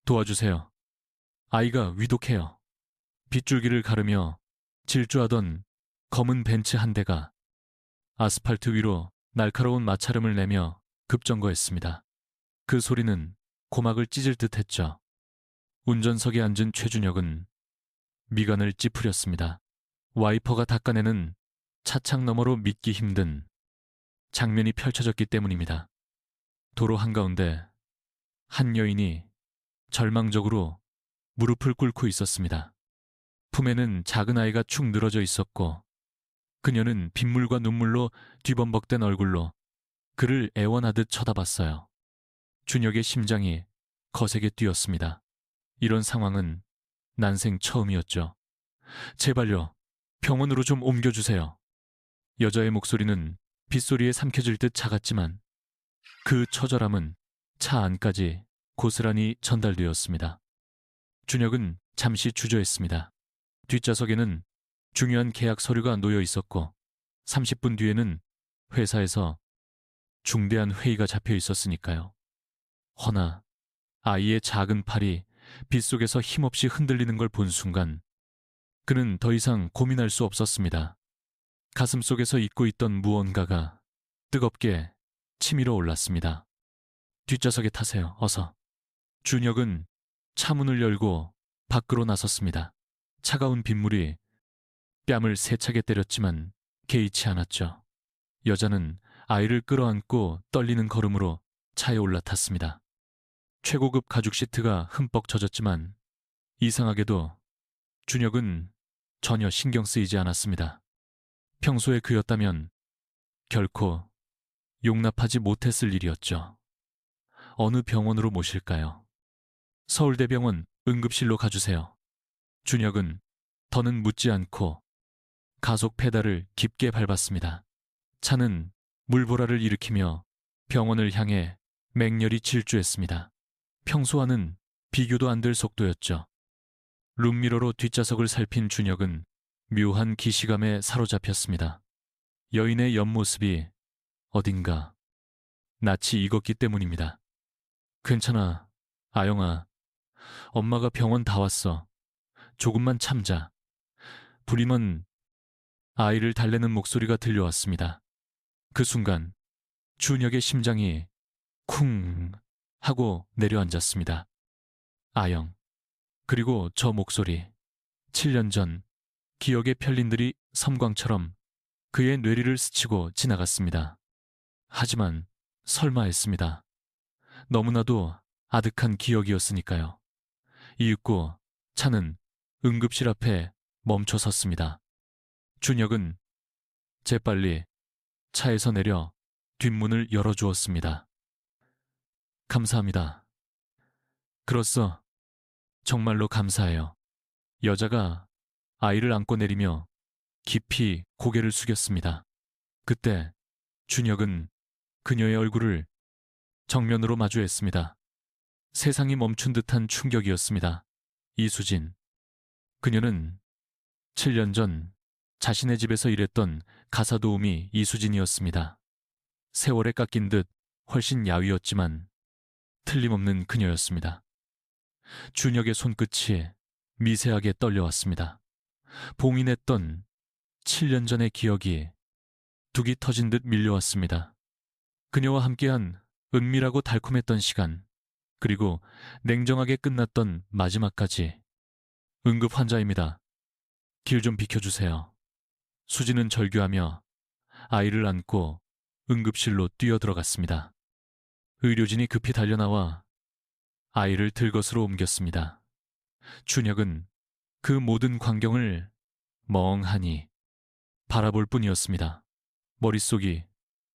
도와주세요. 아이가 위독해요. 빗줄기를 가르며 질주하던 검은 벤츠 한 대가 아스팔트 위로 날카로운 마찰음을 내며 급정거했습니다. 그 소리는 고막을 찢을 듯 했죠. 운전석에 앉은 최준혁은 미간을 찌푸렸습니다. 와이퍼가 닦아내는 차창 너머로 믿기 힘든 장면이 펼쳐졌기 때문입니다. 도로 한가운데 한 여인이 절망적으로 무릎을 꿇고 있었습니다. 품에는 작은 아이가 축 늘어져 있었고 그녀는 빗물과 눈물로 뒤범벅된 얼굴로 그를 애원하듯 쳐다봤어요. 준혁의 심장이 거세게 뛰었습니다. 이런 상황은 난생 처음이었죠. 제발요, 병원으로 좀 옮겨주세요. 여자의 목소리는 빗소리에 삼켜질 듯 작았지만 그 처절함은 차 안까지 고스란히 전달되었습니다. 준혁은 잠시 주저했습니다. 뒷좌석에는 중요한 계약 서류가 놓여 있었고 30분 뒤에는 회사에서 중대한 회의가 잡혀 있었으니까요. 허나 아이의 작은 팔이 빗속에서 힘없이 흔들리는 걸 본 순간 그는 더 이상 고민할 수 없었습니다. 가슴속에서 잊고 있던 무언가가 뜨겁게 치밀어 올랐습니다. 뒷좌석에 타세요, 어서. 준혁은 차문을 열고 밖으로 나섰습니다. 차가운 빗물이 뺨을 세차게 때렸지만 개의치 않았죠. 여자는 아이를 끌어안고 떨리는 걸음으로 차에 올라탔습니다. 최고급 가죽 시트가 흠뻑 젖었지만 이상하게도 준혁은 전혀 신경 쓰이지 않았습니다. 평소에 그였다면 결코 용납하지 못했을 일이었죠. 어느 병원으로 모실까요? 서울대병원 응급실로 가주세요. 준혁은 더는 묻지 않고 가속 페달을 깊게 밟았습니다. 차는 물보라를 일으키며 병원을 향해 맹렬히 질주했습니다. 평소와는 비교도 안 될 속도였죠. 룸미러로 뒷좌석을 살핀 준혁은 묘한 기시감에 사로잡혔습니다. 여인의 옆모습이 어딘가 낯이 익었기 때문입니다. 괜찮아, 아영아. 엄마가 병원 다 왔어. 조금만 참자. 부림은 아이를 달래는 목소리가 들려왔습니다. 그 순간 준혁의 심장이 쿵 하고 내려앉았습니다. 아영. 그리고 저 목소리. 7년 전 기억의 편린들이 섬광처럼 그의 뇌리를 스치고 지나갔습니다. 하지만 설마 했습니다. 너무나도 아득한 기억이었으니까요. 이윽고 차는 응급실 앞에 멈춰 섰습니다. 준혁은 재빨리 차에서 내려 뒷문을 열어주었습니다. 감사합니다. 그렇소. 정말로 감사해요. 여자가 아이를 안고 내리며 깊이 고개를 숙였습니다. 그때 준혁은 그녀의 얼굴을 정면으로 마주했습니다. 세상이 멈춘 듯한 충격이었습니다. 이수진. 그녀는 7년 전 자신의 집에서 일했던 가사도우미 이수진이었습니다. 세월에 깎인 듯 훨씬 야위었지만 틀림없는 그녀였습니다. 준혁의 손끝이 미세하게 떨려왔습니다. 봉인했던 7년 전의 기억이 둑이 터진 듯 밀려왔습니다. 그녀와 함께한 은밀하고 달콤했던 시간, 그리고 냉정하게 끝났던 마지막까지. 응급 환자입니다. 길 좀 비켜주세요. 수지는 절규하며 아이를 안고 응급실로 뛰어들어갔습니다. 의료진이 급히 달려나와 아이를 들것으로 옮겼습니다. 준혁은 그 모든 광경을 멍하니 바라볼 뿐이었습니다. 머릿속이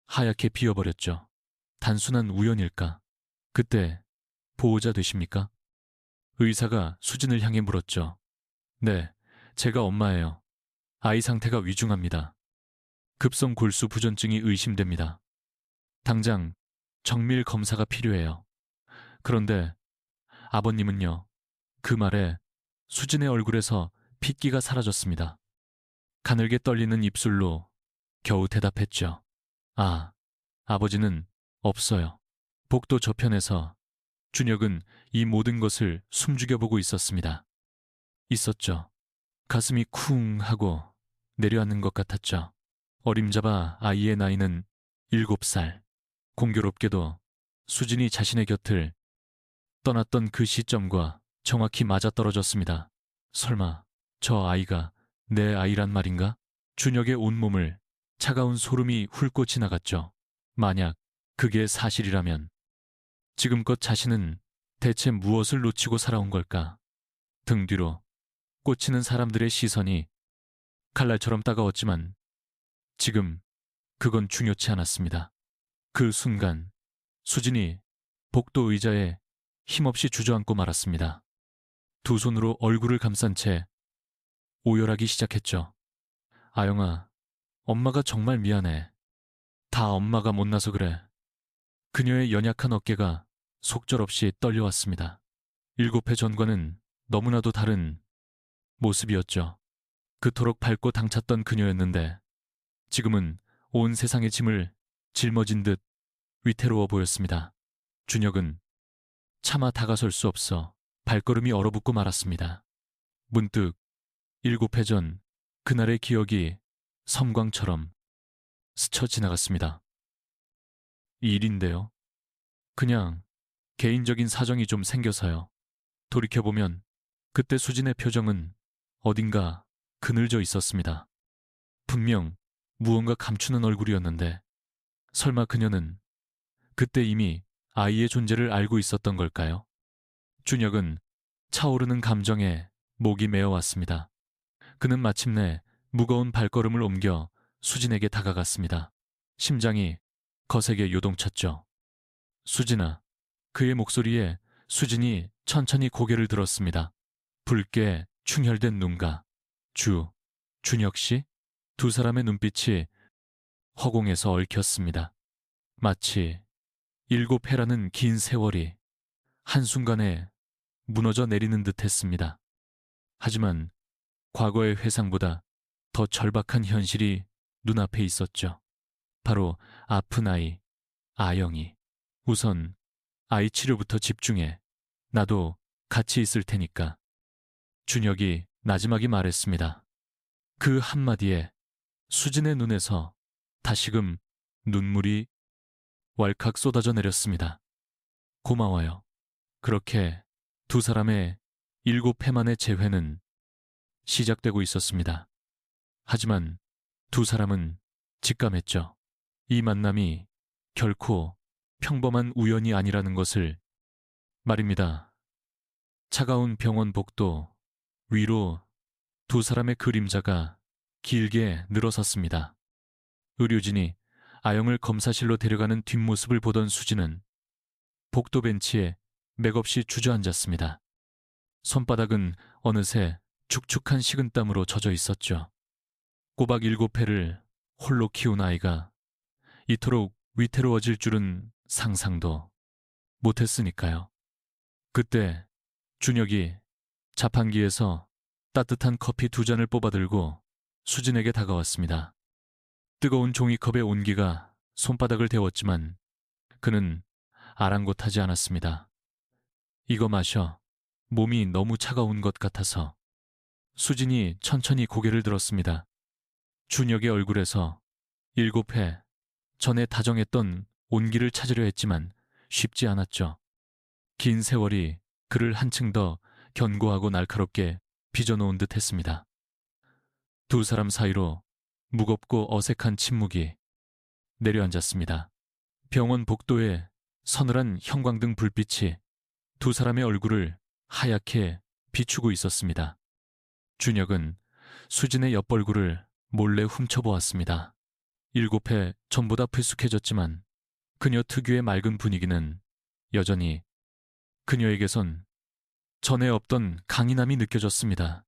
하얗게 비어버렸죠. 단순한 우연일까? 그때 보호자 되십니까? 의사가 수진을 향해 물었죠. 네, 제가 엄마예요. 아이 상태가 위중합니다. 급성 골수 부전증이 의심됩니다. 당장 정밀 검사가 필요해요. 그런데 아버님은요. 그 말에 수진의 얼굴에서 핏기가 사라졌습니다. 가늘게 떨리는 입술로 겨우 대답했죠. 아, 아버지는 없어요. 복도 저편에서 준혁은 이 모든 것을 숨죽여보고 있었죠. 가슴이 쿵 하고 내려앉는 것 같았죠. 어림잡아 아이의 나이는 7살. 공교롭게도 수진이 자신의 곁을 떠났던 그 시점과 정확히 맞아떨어졌습니다. 설마 저 아이가 내 아이란 말인가? 준혁의 온몸을 차가운 소름이 훑고 지나갔죠. 만약 그게 사실이라면 지금껏 자신은 대체 무엇을 놓치고 살아온 걸까? 등 뒤로 꽂히는 사람들의 시선이 칼날처럼 따가웠지만 지금 그건 중요치 않았습니다. 그 순간 수진이 복도 의자에 힘없이 주저앉고 말았습니다. 두 손으로 얼굴을 감싼 채 오열하기 시작했죠. 아영아, 엄마가 정말 미안해. 다 엄마가 못나서 그래. 그녀의 연약한 어깨가 속절없이 떨려왔습니다. 7회 전과는 너무나도 다른 모습이었죠. 그토록 밝고 당찼던 그녀였는데 지금은 온 세상의 짐을 짊어진 듯 위태로워 보였습니다. 준혁은 차마 다가설 수 없어 발걸음이 얼어붙고 말았습니다. 문득 7회 전 그날의 기억이 섬광처럼 스쳐 지나갔습니다. 이 일인데요. 그냥 개인적인 사정이 좀 생겨서요. 돌이켜보면 그때 수진의 표정은 어딘가 그늘져 있었습니다. 분명 무언가 감추는 얼굴이었는데 설마 그녀는 그때 이미 아이의 존재를 알고 있었던 걸까요? 준혁은 차오르는 감정에 목이 메어왔습니다. 그는 마침내 무거운 발걸음을 옮겨 수진에게 다가갔습니다. 심장이 거세게 요동쳤죠. 수진아. 그의 목소리에 수진이 천천히 고개를 들었습니다. 붉게 충혈된 눈과 준혁 씨? 두 사람의 눈빛이 허공에서 얽혔습니다. 마치 7회라는 긴 세월이 한순간에 무너져 내리는 듯 했습니다. 하지만 과거의 회상보다 더 절박한 현실이 눈앞에 있었죠. 바로 아픈 아이, 아영이. 우선 아이 치료부터 집중해. 나도 같이 있을 테니까. 준혁이 나지막이 말했습니다. 그 한마디에 수진의 눈에서 다시금 눈물이 왈칵 쏟아져 내렸습니다. 고마워요. 그렇게 두 사람의 7회 만의 재회는 시작되고 있었습니다. 하지만 두 사람은 직감했죠. 이 만남이 결코 평범한 우연이 아니라는 것을 말입니다. 차가운 병원 복도 위로 두 사람의 그림자가 길게 늘어섰습니다. 의료진이 아영을 검사실로 데려가는 뒷모습을 보던 수진은 복도 벤치에 맥없이 주저앉았습니다. 손바닥은 어느새 축축한 식은땀으로 젖어 있었죠. 꼬박 7회를 홀로 키운 아이가 이토록 위태로워질 줄은 상상도 못했으니까요. 그때 준혁이 자판기에서 따뜻한 커피 2잔을 뽑아들고 수진에게 다가왔습니다. 뜨거운 종이컵의 온기가 손바닥을 데웠지만 그는 아랑곳하지 않았습니다. 이거 마셔. 몸이 너무 차가운 것 같아서. 수진이 천천히 고개를 들었습니다. 준혁의 얼굴에서 7회 전에 다정했던 온기를 찾으려 했지만 쉽지 않았죠. 긴 세월이 그를 한층 더 견고하고 날카롭게 빚어놓은 듯 했습니다. 두 사람 사이로 무겁고 어색한 침묵이 내려앉았습니다. 병원 복도에 서늘한 형광등 불빛이 두 사람의 얼굴을 하얗게 비추고 있었습니다. 준혁은 수진의 옆얼굴을 몰래 훔쳐보았습니다. 7회 전보다 불쑥해졌지만 그녀 특유의 맑은 분위기는 여전히 그녀에게선 전에 없던 강인함이 느껴졌습니다.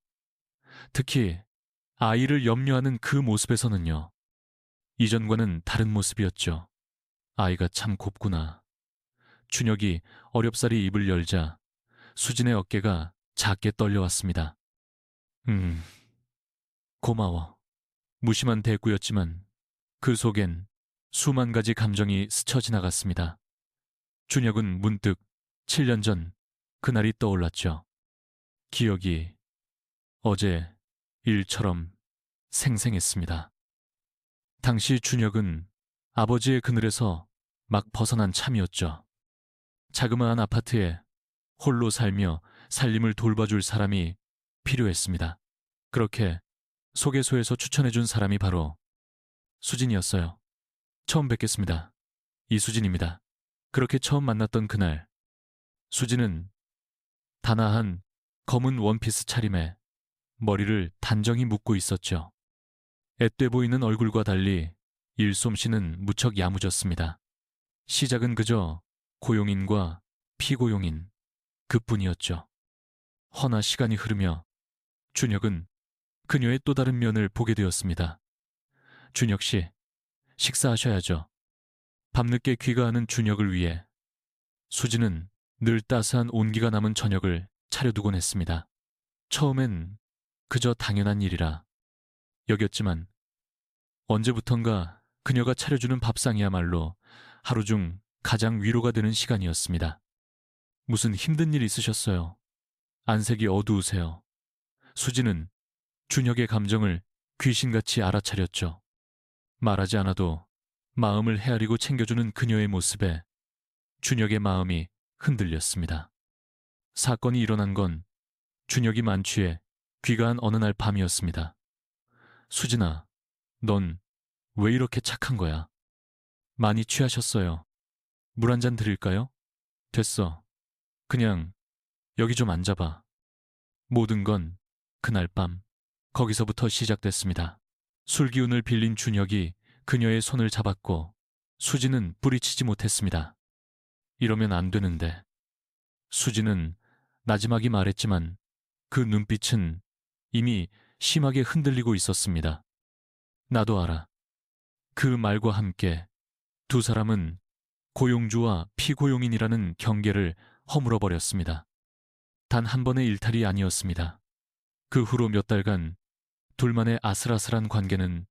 특히 아이를 염려하는 그 모습에서는요. 이전과는 다른 모습이었죠. 아이가 참 곱구나. 준혁이 어렵사리 입을 열자 수진의 어깨가 작게 떨려왔습니다. 고마워. 무심한 대꾸였지만 그 속엔 수만 가지 감정이 스쳐 지나갔습니다. 준혁은 문득 7년 전 그날이 떠올랐죠. 기억이 어제 일처럼 생생했습니다. 당시 준혁은 아버지의 그늘에서 막 벗어난 참이었죠. 자그마한 아파트에 홀로 살며 살림을 돌봐줄 사람이 필요했습니다. 그렇게 소개소에서 추천해준 사람이 바로 수진이었어요. 처음 뵙겠습니다. 이수진입니다. 그렇게 처음 만났던 그날, 수진은 단아한 검은 원피스 차림에 머리를 단정히 묶고 있었죠. 앳돼 보이는 얼굴과 달리 일솜씨는 무척 야무졌습니다. 시작은 그저 고용인과 피고용인 그뿐이었죠. 허나 시간이 흐르며 준혁은 그녀의 또 다른 면을 보게 되었습니다. 준혁 씨, 식사하셔야죠. 밤늦게 귀가하는 준혁을 위해 수진은 늘 따스한 온기가 남은 저녁을 차려두곤 했습니다. 처음엔 그저 당연한 일이라 여겼지만 언제부턴가 그녀가 차려주는 밥상이야말로 하루 중 가장 위로가 되는 시간이었습니다. 무슨 힘든 일 있으셨어요? 안색이 어두우세요. 수진은 준혁의 감정을 귀신같이 알아차렸죠. 말하지 않아도 마음을 헤아리고 챙겨주는 그녀의 모습에 준혁의 마음이 흔들렸습니다. 사건이 일어난 건 준혁이 만취해 귀가한 어느 날 밤이었습니다. 수진아, 넌 왜 이렇게 착한 거야? 많이 취하셨어요. 물 한 잔 드릴까요? 됐어. 그냥 여기 좀 앉아봐. 모든 건 그날 밤 거기서부터 시작됐습니다. 술 기운을 빌린 준혁이 그녀의 손을 잡았고 수진은 뿌리치지 못했습니다. 이러면 안 되는데. 수진은 나지막이 말했지만 그 눈빛은 이미 심하게 흔들리고 있었습니다. 나도 알아. 그 말과 함께 두 사람은 고용주와 피고용인이라는 경계를 허물어버렸습니다. 단 한 번의 일탈이 아니었습니다. 그 후로 몇 달간 둘만의 아슬아슬한 관계는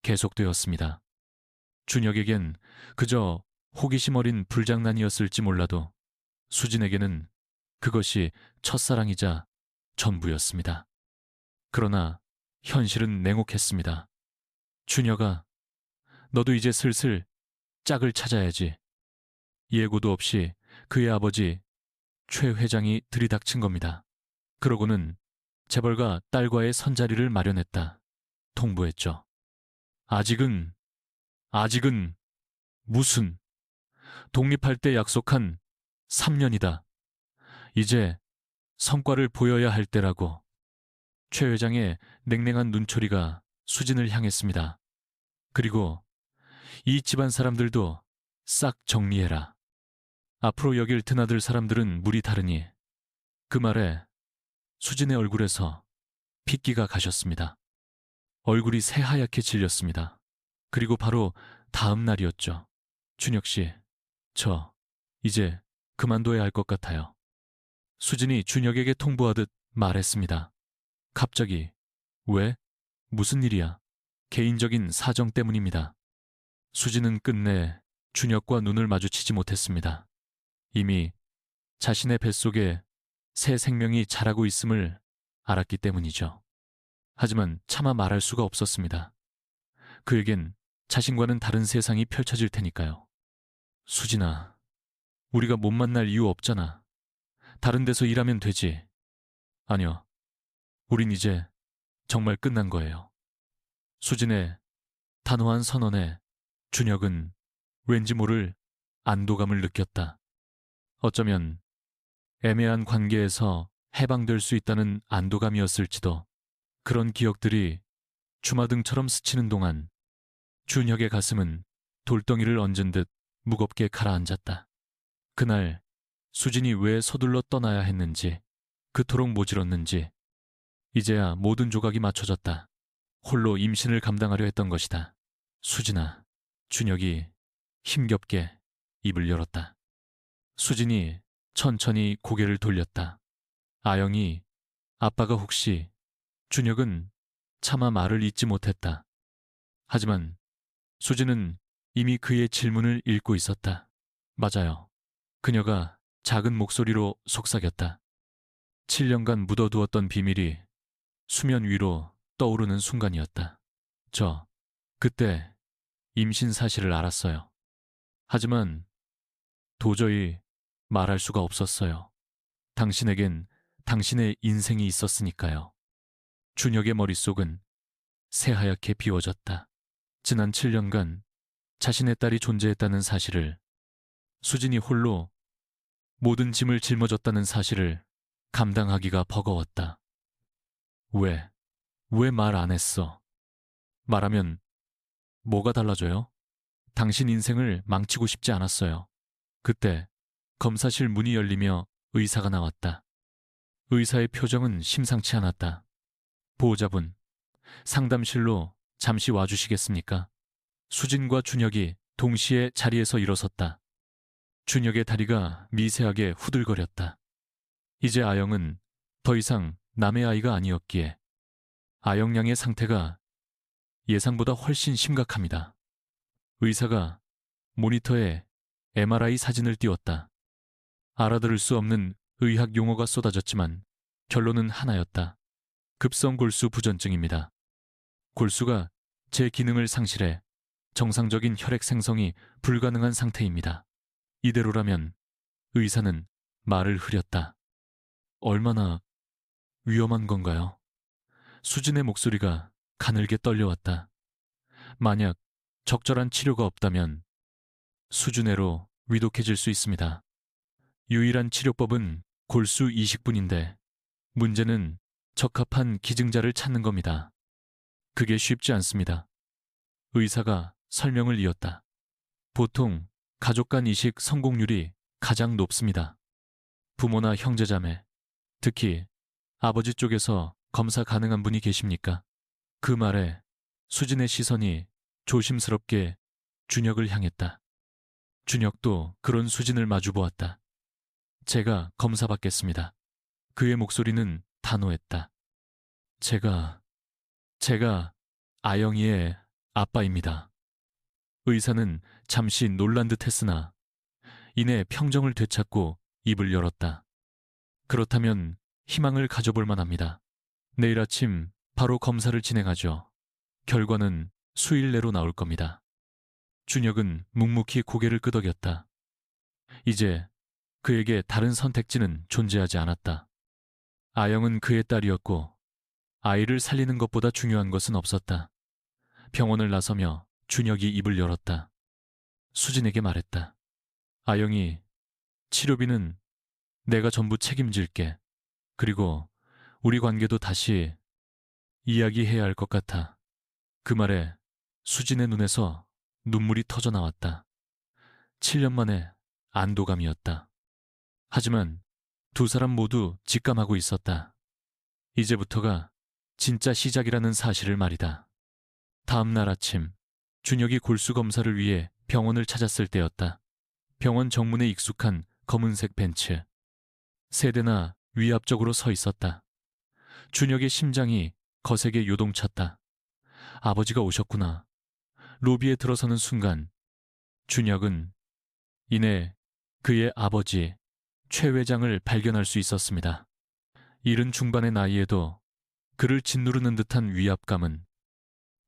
계속되었습니다. 준혁에겐 그저 호기심 어린 불장난이었을지 몰라도 수진에게는 그것이 첫사랑이자 전부였습니다. 그러나 현실은 냉혹했습니다. 준혁아, 너도 이제 슬슬 짝을 찾아야지. 예고도 없이 그의 아버지 최 회장이 들이닥친 겁니다. 그러고는 재벌가 딸과의 선자리를 마련했다 통보했죠. 아직은 무슨 독립할 때 약속한 3년이다. 이제 성과를 보여야 할 때라고. 최 회장의 냉랭한 눈초리가 수진을 향했습니다. 그리고 이 집안 사람들도 싹 정리해라. 앞으로 여길 드나들 사람들은 물이 다르니. 그 말에 수진의 얼굴에서 핏기가 가셨습니다. 얼굴이 새하얗게 질렸습니다. 그리고 바로 다음 날이었죠. 준혁 씨, 저 이제 그만둬야 할 것 같아요. 수진이 준혁에게 통보하듯 말했습니다. 갑자기, 왜? 무슨 일이야? 개인적인 사정 때문입니다. 수진은 끝내 준혁과 눈을 마주치지 못했습니다. 이미 자신의 뱃속에 새 생명이 자라고 있음을 알았기 때문이죠. 하지만 차마 말할 수가 없었습니다. 그에겐 자신과는 다른 세상이 펼쳐질 테니까요. 수진아, 우리가 못 만날 이유 없잖아. 다른 데서 일하면 되지. 아니요. 우린 이제 정말 끝난 거예요. 수진의 단호한 선언에 준혁은 왠지 모를 안도감을 느꼈다. 어쩌면 애매한 관계에서 해방될 수 있다는 안도감이었을지도. 그런 기억들이 주마등처럼 스치는 동안 준혁의 가슴은 돌덩이를 얹은 듯 무겁게 가라앉았다. 그날 수진이 왜 서둘러 떠나야 했는지, 그토록 모질었는지 이제야 모든 조각이 맞춰졌다. 홀로 임신을 감당하려 했던 것이다. 수진아, 준혁이 힘겹게 입을 열었다. 수진이 천천히 고개를 돌렸다. 아영이, 아빠가 혹시. 준혁은 차마 말을 잇지 못했다. 하지만 수진은 이미 그의 질문을 읽고 있었다. 맞아요. 그녀가 작은 목소리로 속삭였다. 7년간 묻어두었던 비밀이 수면 위로 떠오르는 순간이었다. 그때 임신 사실을 알았어요. 하지만 도저히 말할 수가 없었어요. 당신에겐 당신의 인생이 있었으니까요. 준혁의 머릿속은 새하얗게 비워졌다. 지난 7년간 자신의 딸이 존재했다는 사실을, 수진이 홀로 모든 짐을 짊어졌다는 사실을 감당하기가 버거웠다. 왜 말 안 했어? 말하면 뭐가 달라져요? 당신 인생을 망치고 싶지 않았어요. 그때 검사실 문이 열리며 의사가 나왔다. 의사의 표정은 심상치 않았다. 보호자분, 상담실로 잠시 와주시겠습니까? 수진과 준혁이 동시에 자리에서 일어섰다. 준혁의 다리가 미세하게 후들거렸다. 이제 아영은 더 이상 남의 아이가 아니었기에 아영 양의 상태가 예상보다 훨씬 심각합니다. 의사가 모니터에 MRI 사진을 띄웠다. 알아들을 수 없는 의학 용어가 쏟아졌지만 결론은 하나였다. 급성 골수 부전증입니다. 골수가 제 기능을 상실해 정상적인 혈액 생성이 불가능한 상태입니다. 이대로라면 의사는 말을 흐렸다. 얼마나 위험한 건가요? 수진의 목소리가 가늘게 떨려왔다. 만약 적절한 치료가 없다면 수준외로 위독해질 수 있습니다. 유일한 치료법은 골수 이식뿐인데 문제는 적합한 기증자를 찾는 겁니다. 그게 쉽지 않습니다. 의사가 설명을 이었다. 보통 가족 간 이식 성공률이 가장 높습니다. 부모나 형제자매, 특히 아버지 쪽에서 검사 가능한 분이 계십니까? 그 말에 수진의 시선이 조심스럽게 준혁을 향했다. 준혁도 그런 수진을 마주보았다. 제가 검사 받겠습니다. 그의 목소리는 단호했다. 제가 아영이의 아빠입니다. 의사는 잠시 놀란 듯 했으나 이내 평정을 되찾고 입을 열었다. 그렇다면 희망을 가져볼 만합니다. 내일 아침 바로 검사를 진행하죠. 결과는 수일 내로 나올 겁니다. 준혁은 묵묵히 고개를 끄덕였다. 이제 그에게 다른 선택지는 존재하지 않았다. 아영은 그의 딸이었고 아이를 살리는 것보다 중요한 것은 없었다. 병원을 나서며 준혁이 입을 열었다. 수진에게 말했다. 아영이, 치료비는 내가 전부 책임질게. 그리고 우리 관계도 다시 이야기해야 할 것 같아. 그 말에 수진의 눈에서 눈물이 터져 나왔다. 7년 만에 안도감이었다. 하지만 두 사람 모두 직감하고 있었다. 이제부터가 진짜 시작이라는 사실을 말이다. 다음 날 아침, 준혁이 골수 검사를 위해 병원을 찾았을 때였다. 병원 정문에 익숙한 검은색 벤츠. 세대나 위 앞쪽으로 서 있었다. 준혁의 심장이 거세게 요동쳤다. 아버지가 오셨구나. 로비에 들어서는 순간 준혁은 이내 그의 아버지 최 회장을 발견할 수 있었습니다. 이른 중반의 나이에도 그를 짓누르는 듯한 위압감은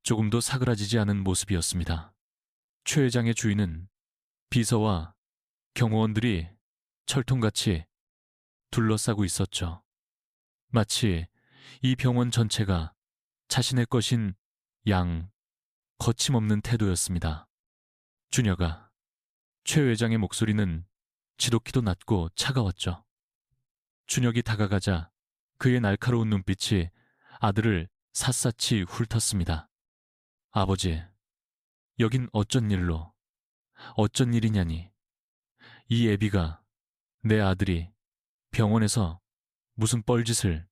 조금도 사그라지지 않은 모습이었습니다. 최 회장의 주위는 비서와 경호원들이 철통같이 둘러싸고 있었죠. 마치 이 병원 전체가 자신의 것인 양 거침없는 태도였습니다. 준혁아, 최 회장의 목소리는 지독히도 낮고 차가웠죠. 준혁이 다가가자 그의 날카로운 눈빛이 아들을 샅샅이 훑었습니다. 아버지, 여긴 어쩐 일로, 어쩐 일이냐니. 이 애비가, 내 아들이 병원에서 무슨 뻘짓을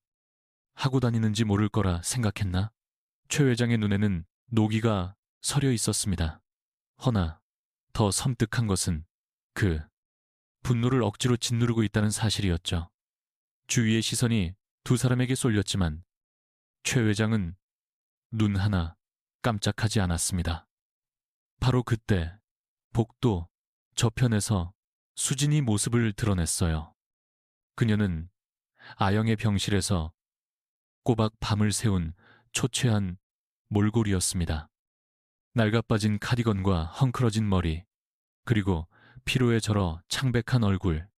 하고 다니는지 모를 거라 생각했나? 최 회장의 눈에는 노기가 서려 있었습니다. 허나 더 섬뜩한 것은 그 분노를 억지로 짓누르고 있다는 사실이었죠. 주위의 시선이 두 사람에게 쏠렸지만 최 회장은 눈 하나 깜짝하지 않았습니다. 바로 그때 복도 저편에서 수진이 모습을 드러냈어요. 그녀는 아영의 병실에서 꼬박 밤을 새운 초췌한 몰골이었습니다. 낡아빠진 카디건과 헝클어진 머리, 그리고 피로에 절어 창백한 얼굴,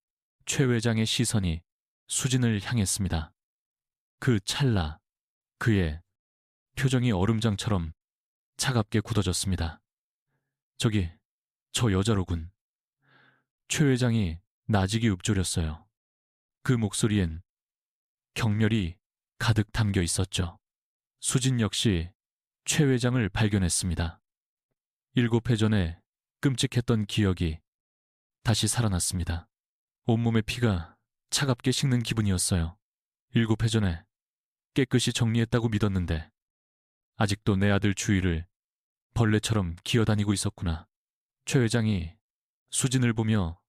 최 회장의 시선이 수진을 향했습니다. 그 찰나 그의 표정이 얼음장처럼 차갑게 굳어졌습니다. 저기, 저 여자로군. 최 회장이 나직이 읊조렸어요. 그 목소리엔 경멸이 가득 담겨 있었죠. 수진 역시 최 회장을 발견했습니다. 7해 전에 끔찍했던 기억이 다시 살아났습니다. 온몸의 피가 차갑게 식는 기분이었어요. 7해 전에 깨끗이 정리했다고 믿었는데 아직도 내 아들 주위를 벌레처럼 기어다니고 있었구나. 최 회장이 수진을 보며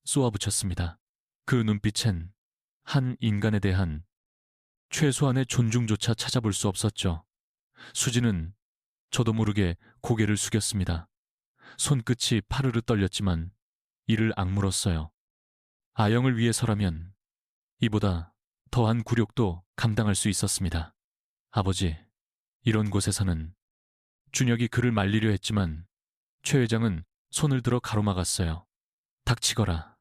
쏘아붙였습니다. 그 눈빛엔 한 인간에 대한 최소한의 존중조차 찾아볼 수 없었죠. 수진은 저도 모르게 고개를 숙였습니다. 손끝이 파르르 떨렸지만 이를 악물었어요. 아영을 위해서라면 이보다 더한 굴욕도 감당할 수 있었습니다. 아버지, 이런 곳에서는 준혁이 그를 말리려 했지만 최 회장은 손을 들어 가로막았어요. 닥치거라.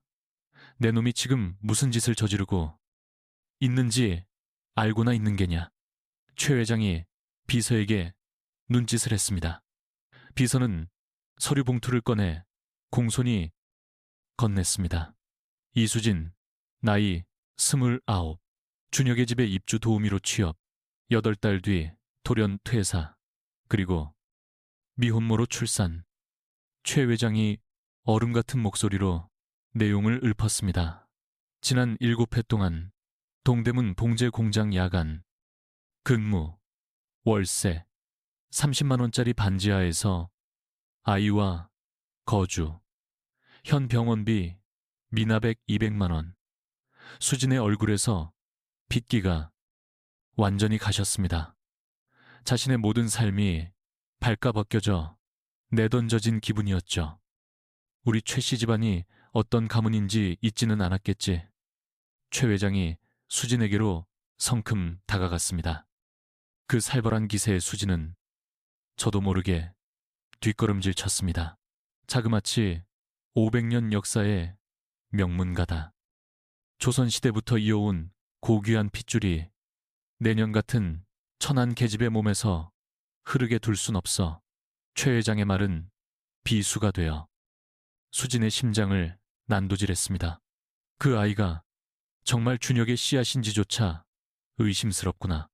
내 놈이 지금 무슨 짓을 저지르고 있는지 알고나 있는 게냐. 최 회장이 비서에게 눈짓을 했습니다. 비서는 서류 봉투를 꺼내 공손히 건넸습니다. 이수진, 나이 29, 준혁의 집에 입주 도우미로 취업, 8달 뒤 돌연 퇴사, 그리고 미혼모로 출산. 최 회장이 얼음 같은 목소리로 내용을 읊었습니다. 지난 7해 동안 동대문 봉제 공장 야간, 근무, 월세, 30만 원짜리 반지하에서 아이와 거주, 현 병원비 미납액 200만 원. 수진의 얼굴에서 빗기가 완전히 가셨습니다. 자신의 모든 삶이 발가벗겨져 내던져진 기분이었죠. 우리 최 씨 집안이 어떤 가문인지 잊지는 않았겠지. 최 회장이 수진에게로 성큼 다가갔습니다. 그 살벌한 기세의 수진은 저도 모르게 뒷걸음질 쳤습니다. 자그마치 500년 역사의 명문가다. 조선시대부터 이어온 고귀한 핏줄이 내년 같은 천한 계집의 몸에서 흐르게 둘 순 없어. 최 회장의 말은 비수가 되어 수진의 심장을 난도질했습니다. 그 아이가 정말 준혁의 씨앗인지조차 의심스럽구나.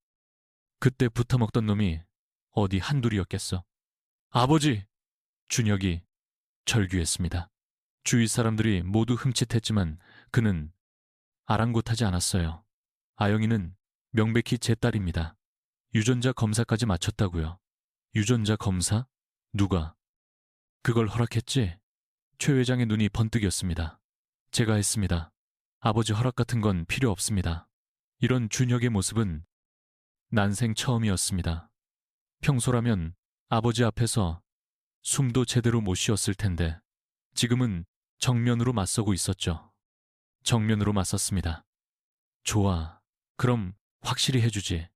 그때 붙어먹던 놈이 어디 한둘이었겠어. 아버지! 준혁이 절규했습니다. 주위 사람들이 모두 흠칫했지만 그는 아랑곳하지 않았어요. 아영이는 명백히 제 딸입니다. 유전자 검사까지 마쳤다고요. 유전자 검사? 누가? 그걸 허락했지? 최 회장의 눈이 번뜩였습니다. 제가 했습니다. 아버지 허락 같은 건 필요 없습니다. 이런 준혁의 모습은 난생 처음이었습니다. 평소라면 아버지 앞에서 숨도 제대로 못 쉬었을 텐데 지금은 정면으로 맞서고 있었죠. 정면으로 맞섰습니다. 좋아. 그럼 확실히 해주지.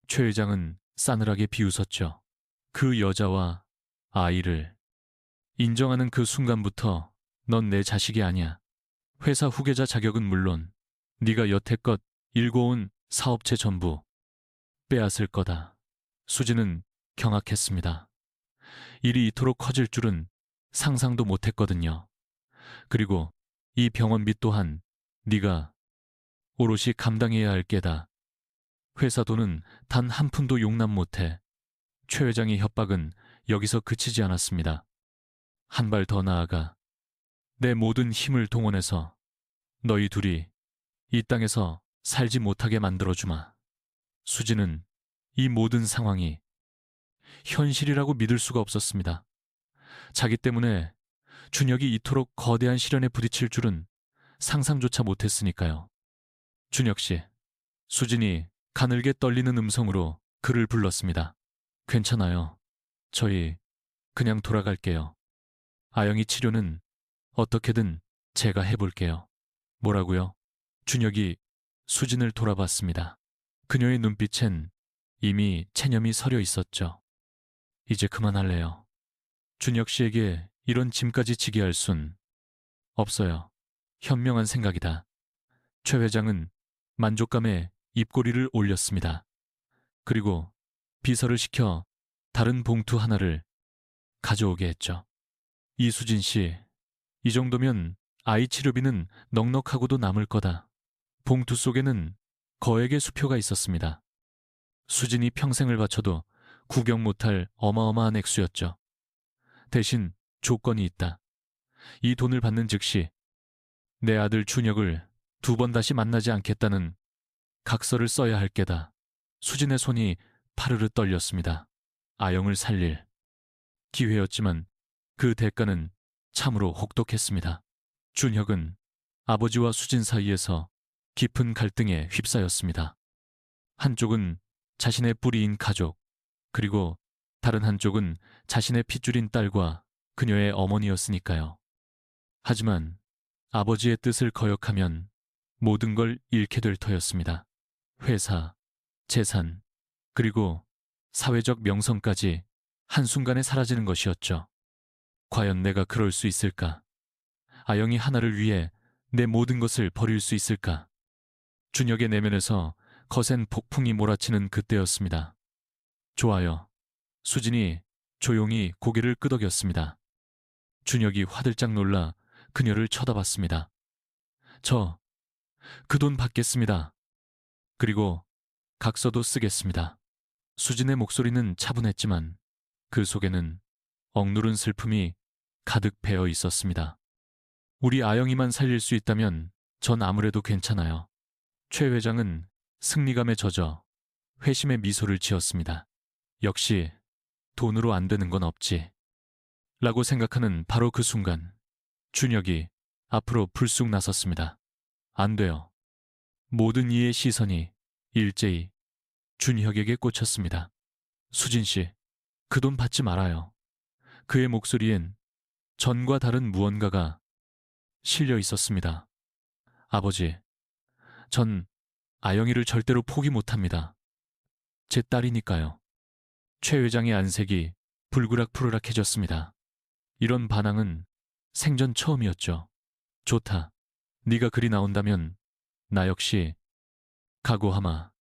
최 회장은 싸늘하게 비웃었죠. 그 여자와 아이를 인정하는 그 순간부터 넌 내 자식이 아니야. 회사 후계자 자격은 물론 네가 여태껏 일궈온 사업체 전부 빼앗을 거다. 수지는 경악했습니다. 일이 이토록 커질 줄은 상상도 못했거든요. 그리고 이 병원비 또한 네가 오롯이 감당해야 할 게다. 회사 돈은 단 한 푼도 용납 못해. 최 회장의 협박은 여기서 그치지 않았습니다. 한 발 더 나아가 내 모든 힘을 동원해서 너희 둘이 이 땅에서 살지 못하게 만들어주마. 수지는 이 모든 상황이 현실이라고 믿을 수가 없었습니다. 자기 때문에 준혁이 이토록 거대한 시련에 부딪힐 줄은 상상조차 못했으니까요. 준혁 씨, 수진이 가늘게 떨리는 음성으로 그를 불렀습니다. 괜찮아요. 저희 그냥 돌아갈게요. 아영이 치료는 어떻게든 제가 해볼게요. 뭐라고요? 준혁이 수진을 돌아봤습니다. 그녀의 눈빛엔 이미 체념이 서려 있었죠. 이제 그만할래요. 준혁 씨에게 이런 짐까지 지게 할 순 없어요. 현명한 생각이다. 최 회장은 만족감에 입꼬리를 올렸습니다. 그리고 비서를 시켜 다른 봉투 하나를 가져오게 했죠. 이수진 씨, 이 정도면 아이 치료비는 넉넉하고도 남을 거다. 봉투 속에는 거액의 수표가 있었습니다. 수진이 평생을 바쳐도 구경 못할 어마어마한 액수였죠. 대신 조건이 있다. 이 돈을 받는 즉시 내 아들 준혁을 2번 다시 만나지 않겠다는 각서를 써야 할 게다. 수진의 손이 파르르 떨렸습니다. 아영을 살릴 기회였지만 그 대가는 참으로 혹독했습니다. 준혁은 아버지와 수진 사이에서 깊은 갈등에 휩싸였습니다. 한쪽은 자신의 뿌리인 가족, 그리고 다른 한쪽은 자신의 핏줄인 딸과 그녀의 어머니였으니까요. 하지만 아버지의 뜻을 거역하면 모든 걸 잃게 될 터였습니다. 회사, 재산, 그리고 사회적 명성까지 한순간에 사라지는 것이었죠. 과연 내가 그럴 수 있을까? 아영이 하나를 위해 내 모든 것을 버릴 수 있을까? 준혁의 내면에서 거센 폭풍이 몰아치는 그때였습니다. 좋아요. 수진이 조용히 고개를 끄덕였습니다. 준혁이 화들짝 놀라 그녀를 쳐다봤습니다. 저, 그 돈 받겠습니다. 그리고 각서도 쓰겠습니다. 수진의 목소리는 차분했지만 그 속에는 억누른 슬픔이 가득 배어 있었습니다. 우리 아영이만 살릴 수 있다면 전 아무래도 괜찮아요. 최 회장은 승리감에 젖어 회심의 미소를 지었습니다. 역시 돈으로 안 되는 건 없지. 라고 생각하는 바로 그 순간 준혁이 앞으로 불쑥 나섰습니다. 안 돼요. 모든 이의 시선이 일제히 준혁에게 꽂혔습니다. 수진 씨, 그 돈 받지 말아요. 그의 목소리엔 전과 다른 무언가가 실려 있었습니다. 아버지, 전 아영이를 절대로 포기 못합니다. 제 딸이니까요. 최 회장의 안색이 불그락푸르락해졌습니다. 이런 반항은 생전 처음이었죠. 좋다. 네가 그리 나온다면 나 역시 각오하마.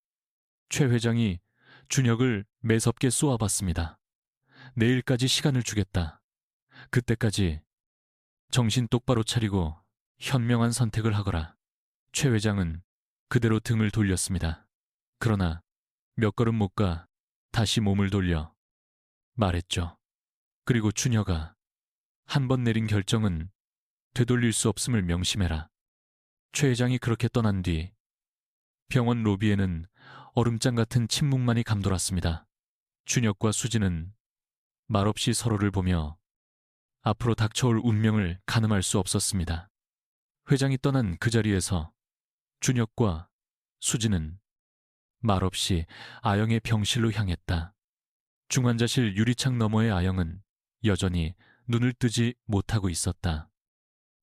최 회장이 준혁을 매섭게 쏘아봤습니다. 내일까지 시간을 주겠다. 그때까지 정신 똑바로 차리고 현명한 선택을 하거라. 최 회장은 그대로 등을 돌렸습니다. 그러나 몇 걸음 못 가 다시 몸을 돌려 말했죠. 그리고 준혁아, 한 번 내린 결정은 되돌릴 수 없음을 명심해라. 최 회장이 그렇게 떠난 뒤 병원 로비에는 얼음장 같은 침묵만이 감돌았습니다. 준혁과 수진은 말없이 서로를 보며 앞으로 닥쳐올 운명을 가늠할 수 없었습니다. 회장이 떠난 그 자리에서 준혁과 수진은 말없이 아영의 병실로 향했다. 중환자실 유리창 너머의 아영은 여전히 눈을 뜨지 못하고 있었다.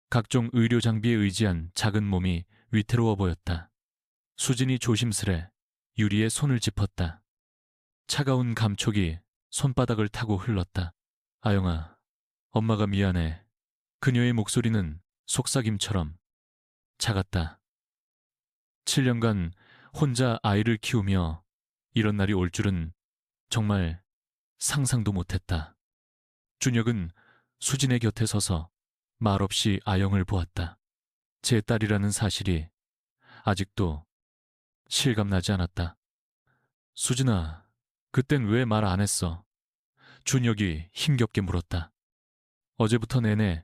각종 의료 장비에 의지한 작은 몸이 위태로워 보였다. 수진이 조심스레 유리에 손을 짚었다. 차가운 감촉이 손바닥을 타고 흘렀다. 아영아, 엄마가 미안해. 그녀의 목소리는 속삭임처럼 작았다. 7년간 혼자 아이를 키우며 이런 날이 올 줄은 정말 상상도 못했다. 준혁은 수진의 곁에 서서 말없이 아영을 보았다. 제 딸이라는 사실이 아직도 실감나지 않았다. 수진아, 그땐 왜 말 안 했어? 준혁이 힘겹게 물었다. 어제부터 내내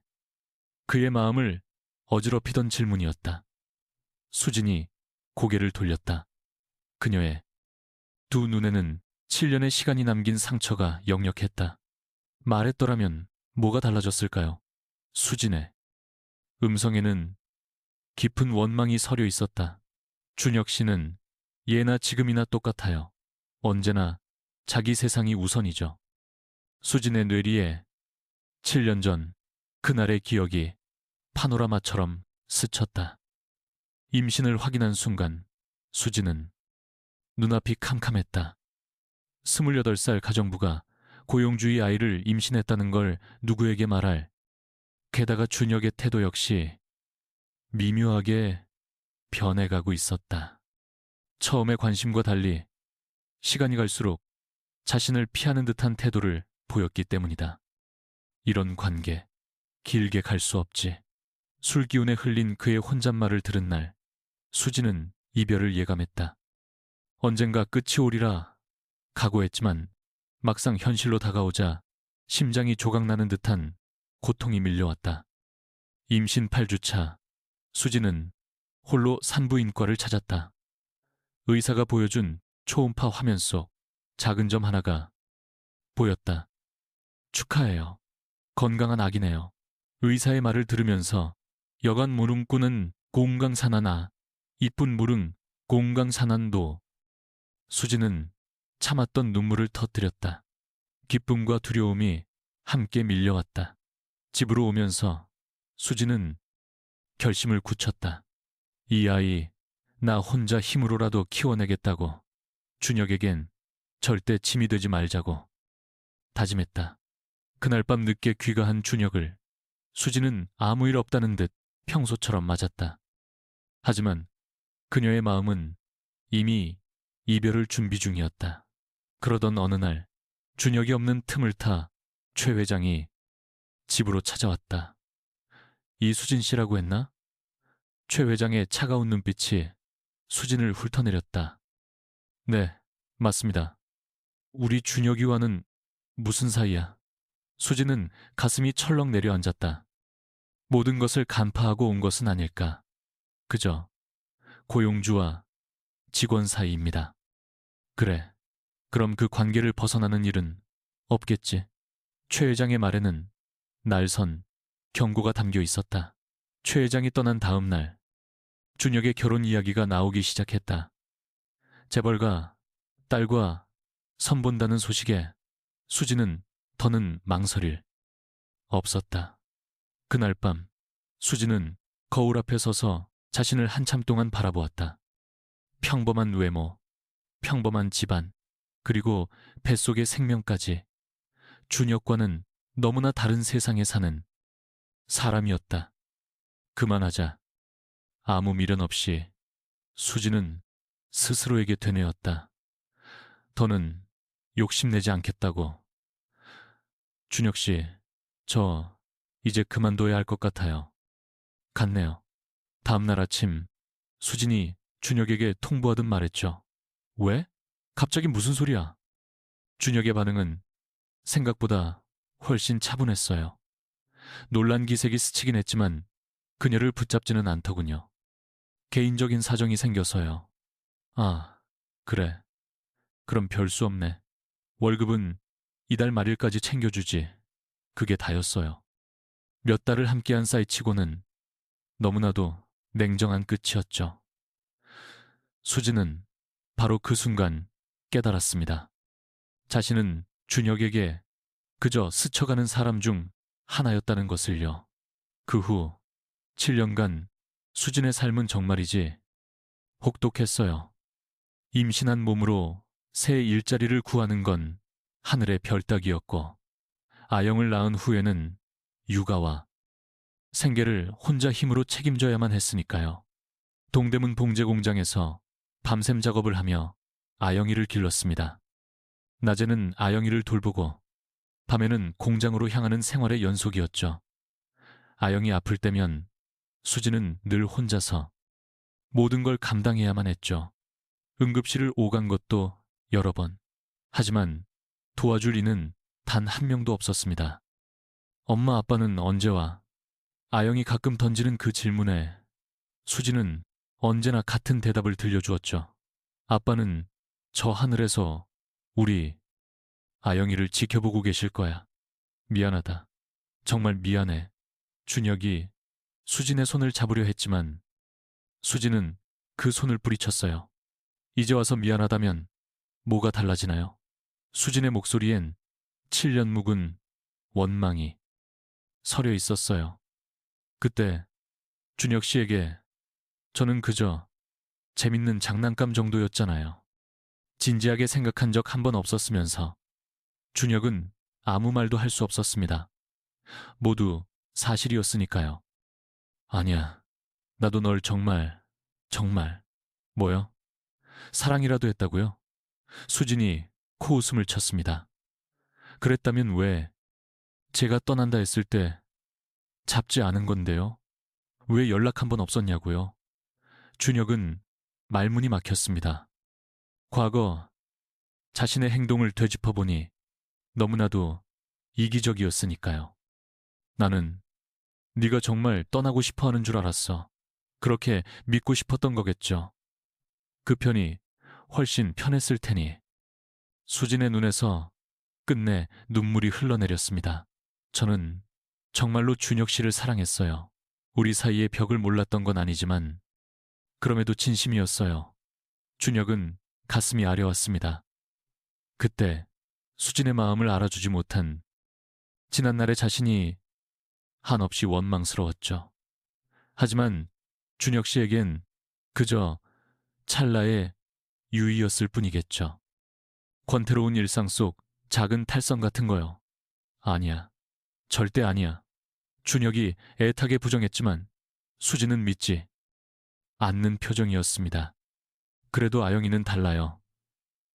그의 마음을 어지럽히던 질문이었다. 수진이 고개를 돌렸다. 그녀의 두 눈에는 7년의 시간이 남긴 상처가 역력했다. 말했더라면 뭐가 달라졌을까요? 수진의 음성에는 깊은 원망이 서려 있었다. 준혁 씨는 예나 지금이나 똑같아요. 언제나 자기 세상이 우선이죠. 수진의 뇌리에 7년 전 그날의 기억이 파노라마처럼 스쳤다. 임신을 확인한 순간 수지는 눈앞이 캄캄했다. 28살 가정부가 고용주의 아이를 임신했다는 걸 누구에게 말할, 게다가 준혁의 태도 역시 미묘하게 변해가고 있었다. 처음의 관심과 달리 시간이 갈수록 자신을 피하는 듯한 태도를 보였기 때문이다. 이런 관계, 길게 갈 수 없지. 술기운에 흘린 그의 혼잣말을 들은 날, 수지는 이별을 예감했다. 언젠가 끝이 오리라 각오했지만 막상 현실로 다가오자 심장이 조각나는 듯한 고통이 밀려왔다. 임신 8주차, 수지는 홀로 산부인과를 찾았다. 의사가 보여준 초음파 화면 속 작은 점 하나가 보였다. 축하해요. 건강한 아기네요. 의사의 말을 들으면서 여간 무릉꾸는 공강산하나 이쁜 무릉 공강산한도. 수지는 참았던 눈물을 터뜨렸다. 기쁨과 두려움이 함께 밀려왔다. 집으로 오면서 수지는 결심을 굳혔다. 이 아이 나 혼자 힘으로라도 키워내겠다고. 준혁에겐 절대 짐이 되지 말자고 다짐했다. 그날 밤 늦게 귀가한 준혁을 수지는 아무 일 없다는 듯 평소처럼 맞았다. 하지만 그녀의 마음은 이미 이별을 준비 중이었다. 그러던 어느 날 준혁이 없는 틈을 타 최 회장이 집으로 찾아왔다. 이수진 씨라고 했나? 최 회장의 차가운 눈빛이 수진을 훑어내렸다. 네, 맞습니다. 우리 준혁이와는 무슨 사이야? 수진은 가슴이 철렁 내려앉았다. 모든 것을 간파하고 온 것은 아닐까. 그저 고용주와 직원 사이입니다. 그래, 그럼 그 관계를 벗어나는 일은 없겠지. 최 회장의 말에는 날선 경고가 담겨 있었다. 최 회장이 떠난 다음 날 준혁의 결혼 이야기가 나오기 시작했다. 재벌가 딸과 선본다는 소식에 수지는 더는 망설일 없었다. 그날 밤 수지는 거울 앞에 서서 자신을 한참 동안 바라보았다. 평범한 외모, 평범한 집안, 그리고 뱃속의 생명까지 준혁과는 너무나 다른 세상에 사는 사람이었다. 그만하자. 아무 미련 없이 수지는 스스로에게 되뇌었다. 더는 욕심내지 않겠다고. 준혁 씨, 저 이제 그만둬야 할 것 같아요. 같네요. 다음날 아침 수진이 준혁에게 통보하듯 말했죠. 왜? 갑자기 무슨 소리야? 준혁의 반응은 생각보다 훨씬 차분했어요. 놀란 기색이 스치긴 했지만 그녀를 붙잡지는 않더군요. 개인적인 사정이 생겨서요. 아, 그래. 그럼 별 수 없네. 월급은 이달 말일까지 챙겨주지. 그게 다였어요. 몇 달을 함께한 사이치고는 너무나도 냉정한 끝이었죠. 수지는 바로 그 순간 깨달았습니다. 자신은 준혁에게 그저 스쳐가는 사람 중 하나였다는 것을요. 그 후 7년간 수진의 삶은 정말이지 혹독했어요. 임신한 몸으로 새 일자리를 구하는 건 하늘의 별 따기였고, 아영을 낳은 후에는 육아와 생계를 혼자 힘으로 책임져야만 했으니까요. 동대문 봉제 공장에서 밤샘 작업을 하며 아영이를 길렀습니다. 낮에는 아영이를 돌보고 밤에는 공장으로 향하는 생활의 연속이었죠. 아영이 아플 때면 수지는 늘 혼자서 모든 걸 감당해야만 했죠. 응급실을 오간 것도 여러 번. 하지만 도와줄 이는 단 한 명도 없었습니다. 엄마 아빠는 언제 와? 아영이 가끔 던지는 그 질문에 수지는 언제나 같은 대답을 들려주었죠. 아빠는 저 하늘에서 우리 아영이를 지켜보고 계실 거야. 미안하다. 정말 미안해. 준혁이 수진의 손을 잡으려 했지만 수진은 그 손을 뿌리쳤어요. 이제 와서 미안하다면 뭐가 달라지나요? 수진의 목소리엔 7년 묵은 원망이 서려 있었어요. 그때 준혁 씨에게 저는 그저 재밌는 장난감 정도였잖아요. 진지하게 생각한 적 한 번 없었으면서 준혁은 아무 말도 할 수 없었습니다. 모두 사실이었으니까요. 아니야, 나도 널 정말, 정말, 뭐요? 사랑이라도 했다고요? 수진이 코웃음을 쳤습니다. 그랬다면 왜 제가 떠난다 했을 때 잡지 않은 건데요? 왜 연락 한 번 없었냐고요? 준혁은 말문이 막혔습니다. 과거 자신의 행동을 되짚어보니 너무나도 이기적이었으니까요. 나는 네가 정말 떠나고 싶어 하는 줄 알았어. 그렇게 믿고 싶었던 거겠죠. 그 편이 훨씬 편했을 테니. 수진의 눈에서 끝내 눈물이 흘러내렸습니다. 저는 정말로 준혁 씨를 사랑했어요. 우리 사이의 벽을 몰랐던 건 아니지만 그럼에도 진심이었어요. 준혁은 가슴이 아려왔습니다. 그때 수진의 마음을 알아주지 못한 지난날의 자신이 한없이 원망스러웠죠. 하지만 준혁 씨에겐 그저 찰나의 유의였을 뿐이겠죠. 권태로운 일상 속 작은 탈선 같은 거요. 아니야. 절대 아니야. 준혁이 애타게 부정했지만 수지는 믿지 않는 표정이었습니다. 그래도 아영이는 달라요.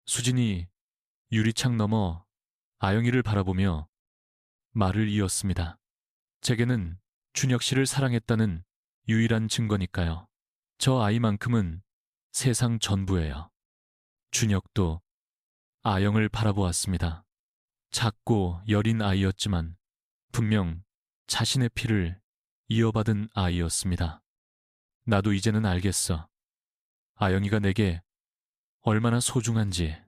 수진이 유리창 너머 아영이를 바라보며 말을 이었습니다. 제게는 준혁 씨를 사랑했다는 유일한 증거니까요. 저 아이만큼은 세상 전부예요. 준혁도 아영을 바라보았습니다. 작고 여린 아이였지만 분명 자신의 피를 이어받은 아이였습니다. 나도 이제는 알겠어. 아영이가 내게 얼마나 소중한지.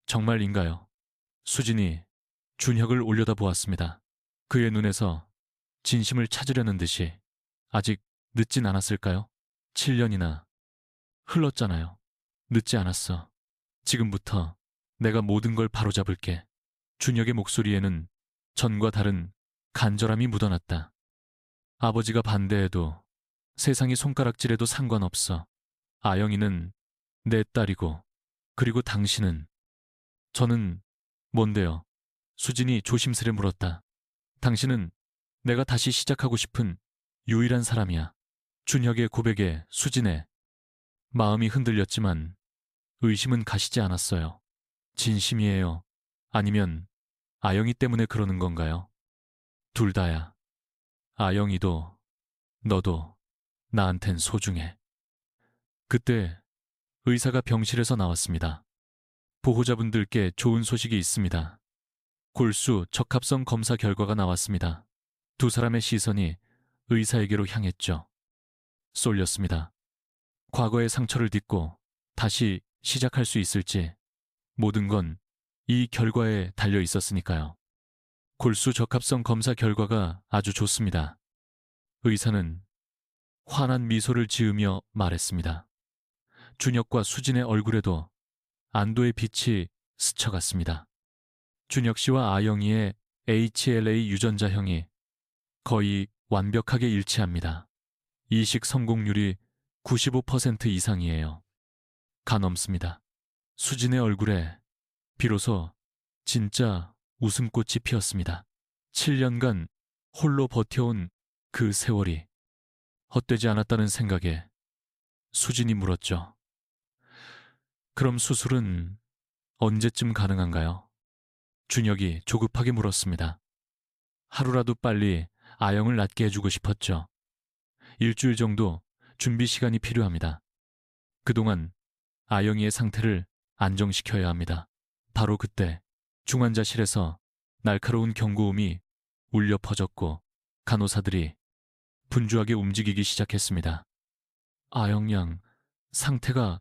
정말인가요? 수진이 준혁을 올려다보았습니다. 그의 눈에서 진심을 찾으려는 듯이 아직 늦진 않았을까요? 7년이나 흘렀잖아요. 늦지 않았어. 지금부터 내가 모든 걸 바로잡을게. 준혁의 목소리에는 전과 다른 간절함이 묻어났다. 아버지가 반대해도 세상이 손가락질해도 상관없어. 아영이는 내 딸이고 그리고 당신은 저는 뭔데요? 수진이 조심스레 물었다. 당신은 내가 다시 시작하고 싶은 유일한 사람이야. 준혁의 고백에 수진의 마음이 흔들렸지만 의심은 가시지 않았어요. 진심이에요? 아니면 아영이 때문에 그러는 건가요? 둘 다야. 아영이도 너도 나한텐 소중해. 그때 의사가 병실에서 나왔습니다. 보호자분들께 좋은 소식이 있습니다. 골수 적합성 검사 결과가 나왔습니다. 두 사람의 시선이 의사에게로 향했죠. 쏠렸습니다. 과거의 상처를 딛고 다시 시작할 수 있을지 모든 건 이 결과에 달려 있었으니까요. 골수 적합성 검사 결과가 아주 좋습니다. 의사는 환한 미소를 지으며 말했습니다. 준혁과 수진의 얼굴에도 안도의 빛이 스쳐갔습니다. 준혁 씨와 아영이의 HLA 유전자형이 거의 완벽하게 일치합니다. 이식 성공률이 95% 이상이에요. 가넘습니다. 수진의 얼굴에 비로소 진짜 웃음꽃이 피었습니다. 7년간 홀로 버텨온 그 세월이 헛되지 않았다는 생각에 수진이 물었죠. 그럼 수술은 언제쯤 가능한가요? 준혁이 조급하게 물었습니다. 하루라도 빨리 아영을 낫게 해주고 싶었죠. 일주일 정도 준비 시간이 필요합니다. 그동안 아영이의 상태를 안정시켜야 합니다. 바로 그때 중환자실에서 날카로운 경고음이 울려 퍼졌고 간호사들이 분주하게 움직이기 시작했습니다. 아영 양 상태가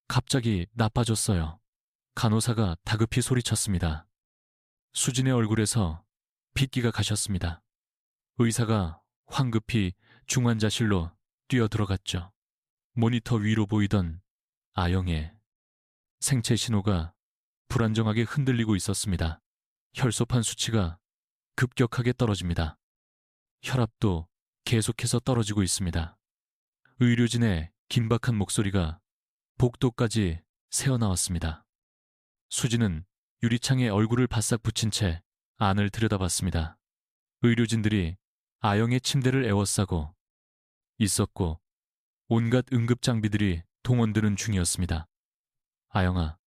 갑자기 나빠졌어요. 간호사가 다급히 소리쳤습니다. 수진의 얼굴에서 핏기가 가셨습니다. 의사가 황급히 중환자실로 뛰어들어갔죠. 모니터 위로 보이던 아영의 생체 신호가 불안정하게 흔들리고 있었습니다. 혈소판 수치가 급격하게 떨어집니다. 혈압도 계속해서 떨어지고 있습니다. 의료진의 긴박한 목소리가 복도까지 새어나왔습니다. 수지는 유리창에 얼굴을 바싹 붙인 채 안을 들여다봤습니다. 의료진들이 아영의 침대를 에워싸고 있었고 온갖 응급 장비들이 동원되는 중이었습니다. 아영아,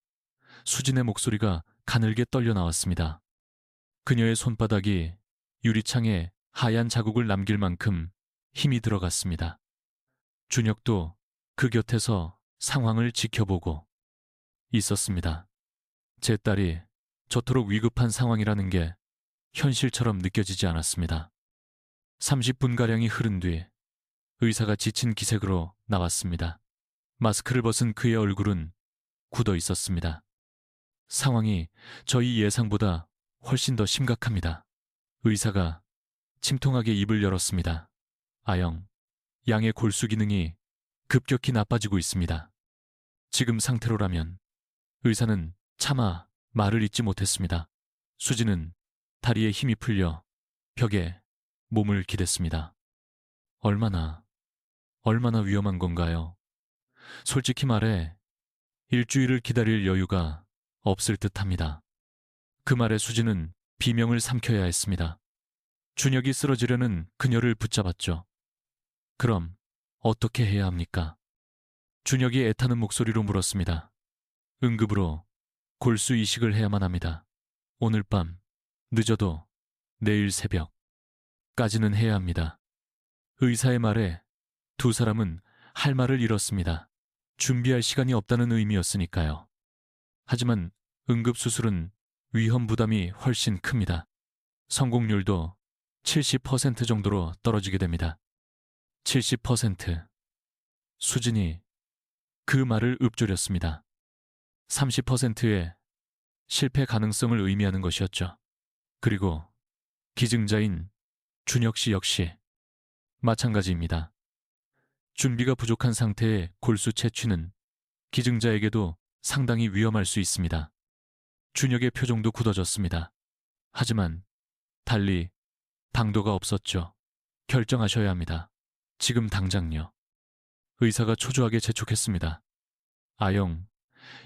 수진의 목소리가 가늘게 떨려 나왔습니다. 그녀의 손바닥이 유리창에 하얀 자국을 남길 만큼 힘이 들어갔습니다. 준혁도 그 곁에서 상황을 지켜보고 있었습니다. 제 딸이 저토록 위급한 상황이라는 게 현실처럼 느껴지지 않았습니다. 30분가량이 흐른 뒤 의사가 지친 기색으로 나왔습니다. 마스크를 벗은 그의 얼굴은 굳어 있었습니다. 상황이 저희 예상보다 훨씬 더 심각합니다. 의사가 침통하게 입을 열었습니다. 아영, 양의 골수 기능이 급격히 나빠지고 있습니다. 지금 상태로라면 의사는 차마 말을 잇지 못했습니다. 수지는 다리에 힘이 풀려 벽에 몸을 기댔습니다. 얼마나 위험한 건가요? 솔직히 말해 일주일을 기다릴 여유가 없을 듯합니다. 그 말에 수지는 비명을 삼켜야 했습니다. 준혁이 쓰러지려는 그녀를 붙잡았죠. 그럼 어떻게 해야 합니까? 준혁이 애타는 목소리로 물었습니다. 응급으로 골수 이식을 해야만 합니다. 오늘 밤, 늦어도 내일 새벽까지는 해야 합니다. 의사의 말에 두 사람은 할 말을 잃었습니다. 준비할 시간이 없다는 의미였으니까요. 하지만 응급수술은 위험 부담이 훨씬 큽니다. 성공률도 70% 정도로 떨어지게 됩니다. 70%. 수진이 그 말을 읊조렸습니다. 30%의 실패 가능성을 의미하는 것이었죠. 그리고 기증자인 준혁 씨 역시 마찬가지입니다. 준비가 부족한 상태의 골수 채취는 기증자에게도 상당히 위험할 수 있습니다. 준혁의 표정도 굳어졌습니다. 하지만 달리 방도가 없었죠. 결정하셔야 합니다. 지금 당장요. 의사가 초조하게 재촉했습니다. 아영,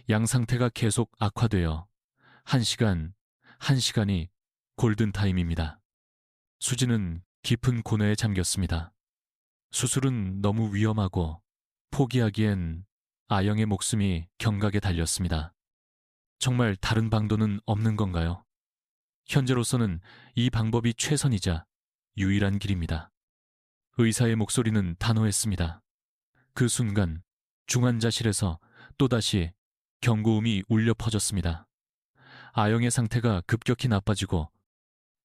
양 상태가 계속 악화되어 1시간이 골든타임입니다. 수지는 깊은 고뇌에 잠겼습니다. 수술은 너무 위험하고 포기하기엔 아영의 목숨이 경각에 달렸습니다. 정말 다른 방도는 없는 건가요? 현재로서는 이 방법이 최선이자 유일한 길입니다. 의사의 목소리는 단호했습니다. 그 순간 중환자실에서 또다시 경고음이 울려 퍼졌습니다. 아영의 상태가 급격히 나빠지고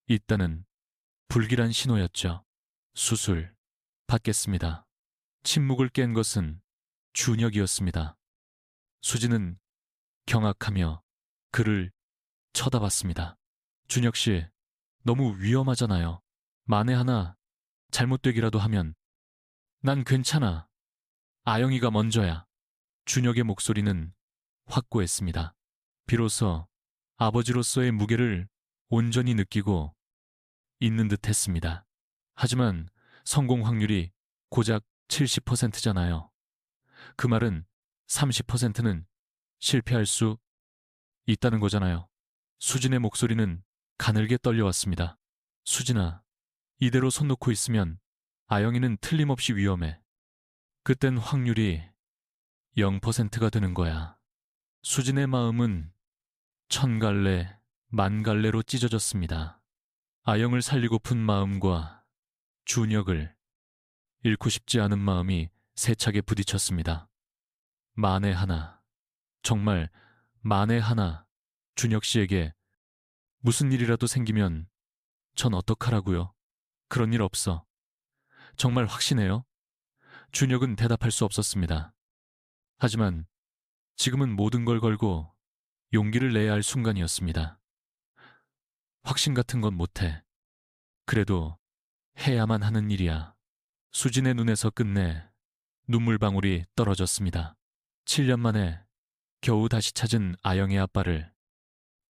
있다는 불길한 신호였죠. 수술 받겠습니다. 침묵을 깬 것은 준혁이었습니다. 수지는 경악하며 그를 쳐다봤습니다. 준혁 씨, 너무 위험하잖아요. 만에 하나 잘못되기라도 하면 난 괜찮아. 아영이가 먼저야. 준혁의 목소리는 확고했습니다. 비로소 아버지로서의 무게를 온전히 느끼고 있는 듯 했습니다. 하지만 성공 확률이 고작 70%잖아요. 그 말은 30%는 실패할 수 있다는 거잖아요. 수진의 목소리는 가늘게 떨려왔습니다. 수진아, 이대로 손 놓고 있으면 아영이는 틀림없이 위험해. 그땐 확률이 0%가 되는 거야. 수진의 마음은 1000갈래, 10,000갈래로 찢어졌습니다. 아영을 살리고픈 마음과 준혁을 잃고 싶지 않은 마음이 세차게 부딪혔습니다. 만에 하나, 정말 만에 하나 준혁 씨에게 무슨 일이라도 생기면 전 어떡하라고요? 그런 일 없어. 정말 확신해요? 준혁은 대답할 수 없었습니다. 하지만 지금은 모든 걸 걸고 용기를 내야 할 순간이었습니다. 확신 같은 건 못해. 그래도 해야만 하는 일이야. 수진의 눈에서 끝내 눈물방울이 떨어졌습니다. 7년 만에 겨우 다시 찾은 아영의 아빠를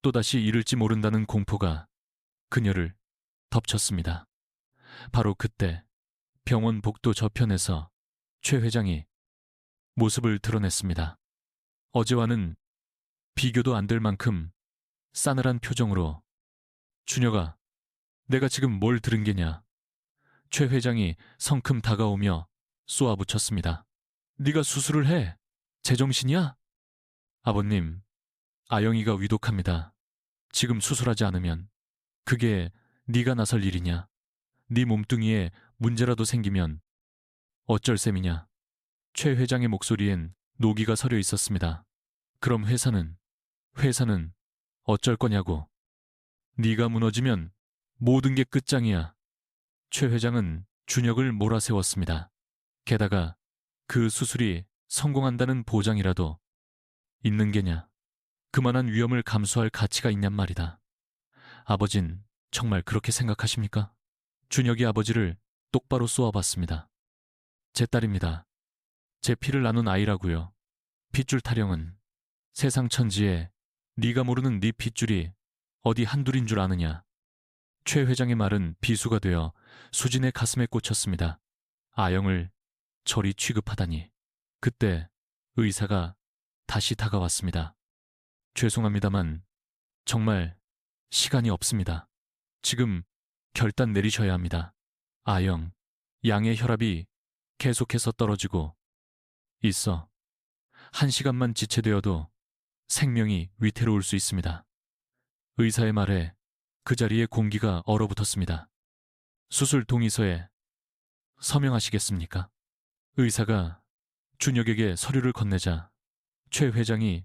또다시 잃을지 모른다는 공포가 그녀를 덮쳤습니다. 바로 그때 병원 복도 저편에서 최 회장이 모습을 드러냈습니다. 어제와는 비교도 안 될 만큼 싸늘한 표정으로 준혁아, 내가 지금 뭘 들은 게냐? 최 회장이 성큼 다가오며 쏘아붙였습니다. 네가 수술을 해. 제정신이야? 아버님, 아영이가 위독합니다. 지금 수술하지 않으면 그게 네가 나설 일이냐? 네 몸뚱이에 문제라도 생기면 어쩔 셈이냐? 최 회장의 목소리엔 노기가 서려 있었습니다. 그럼 회사는 어쩔 거냐고. 네가 무너지면 모든 게 끝장이야. 최 회장은 준혁을 몰아세웠습니다. 게다가 그 수술이 성공한다는 보장이라도 있는 게냐. 그만한 위험을 감수할 가치가 있냔 말이다. 아버진 정말 그렇게 생각하십니까? 준혁이 아버지를 똑바로 쏘아봤습니다. 제 딸입니다. 제 피를 나눈 아이라고요. 핏줄 타령은 세상 천지에 네가 모르는 네 핏줄이 어디 한둘인 줄 아느냐. 최 회장의 말은 비수가 되어 수진의 가슴에 꽂혔습니다. 아영을 저리 취급하다니. 그때 의사가 다시 다가왔습니다. 죄송합니다만 정말 시간이 없습니다. 지금 결단 내리셔야 합니다. 아영, 양의 혈압이 계속해서 떨어지고 있어. 1시간만 지체되어도 생명이 위태로울 수 있습니다. 의사의 말에 그 자리에 공기가 얼어붙었습니다. 수술 동의서에 서명하시겠습니까? 의사가 준혁에게 서류를 건네자 최 회장이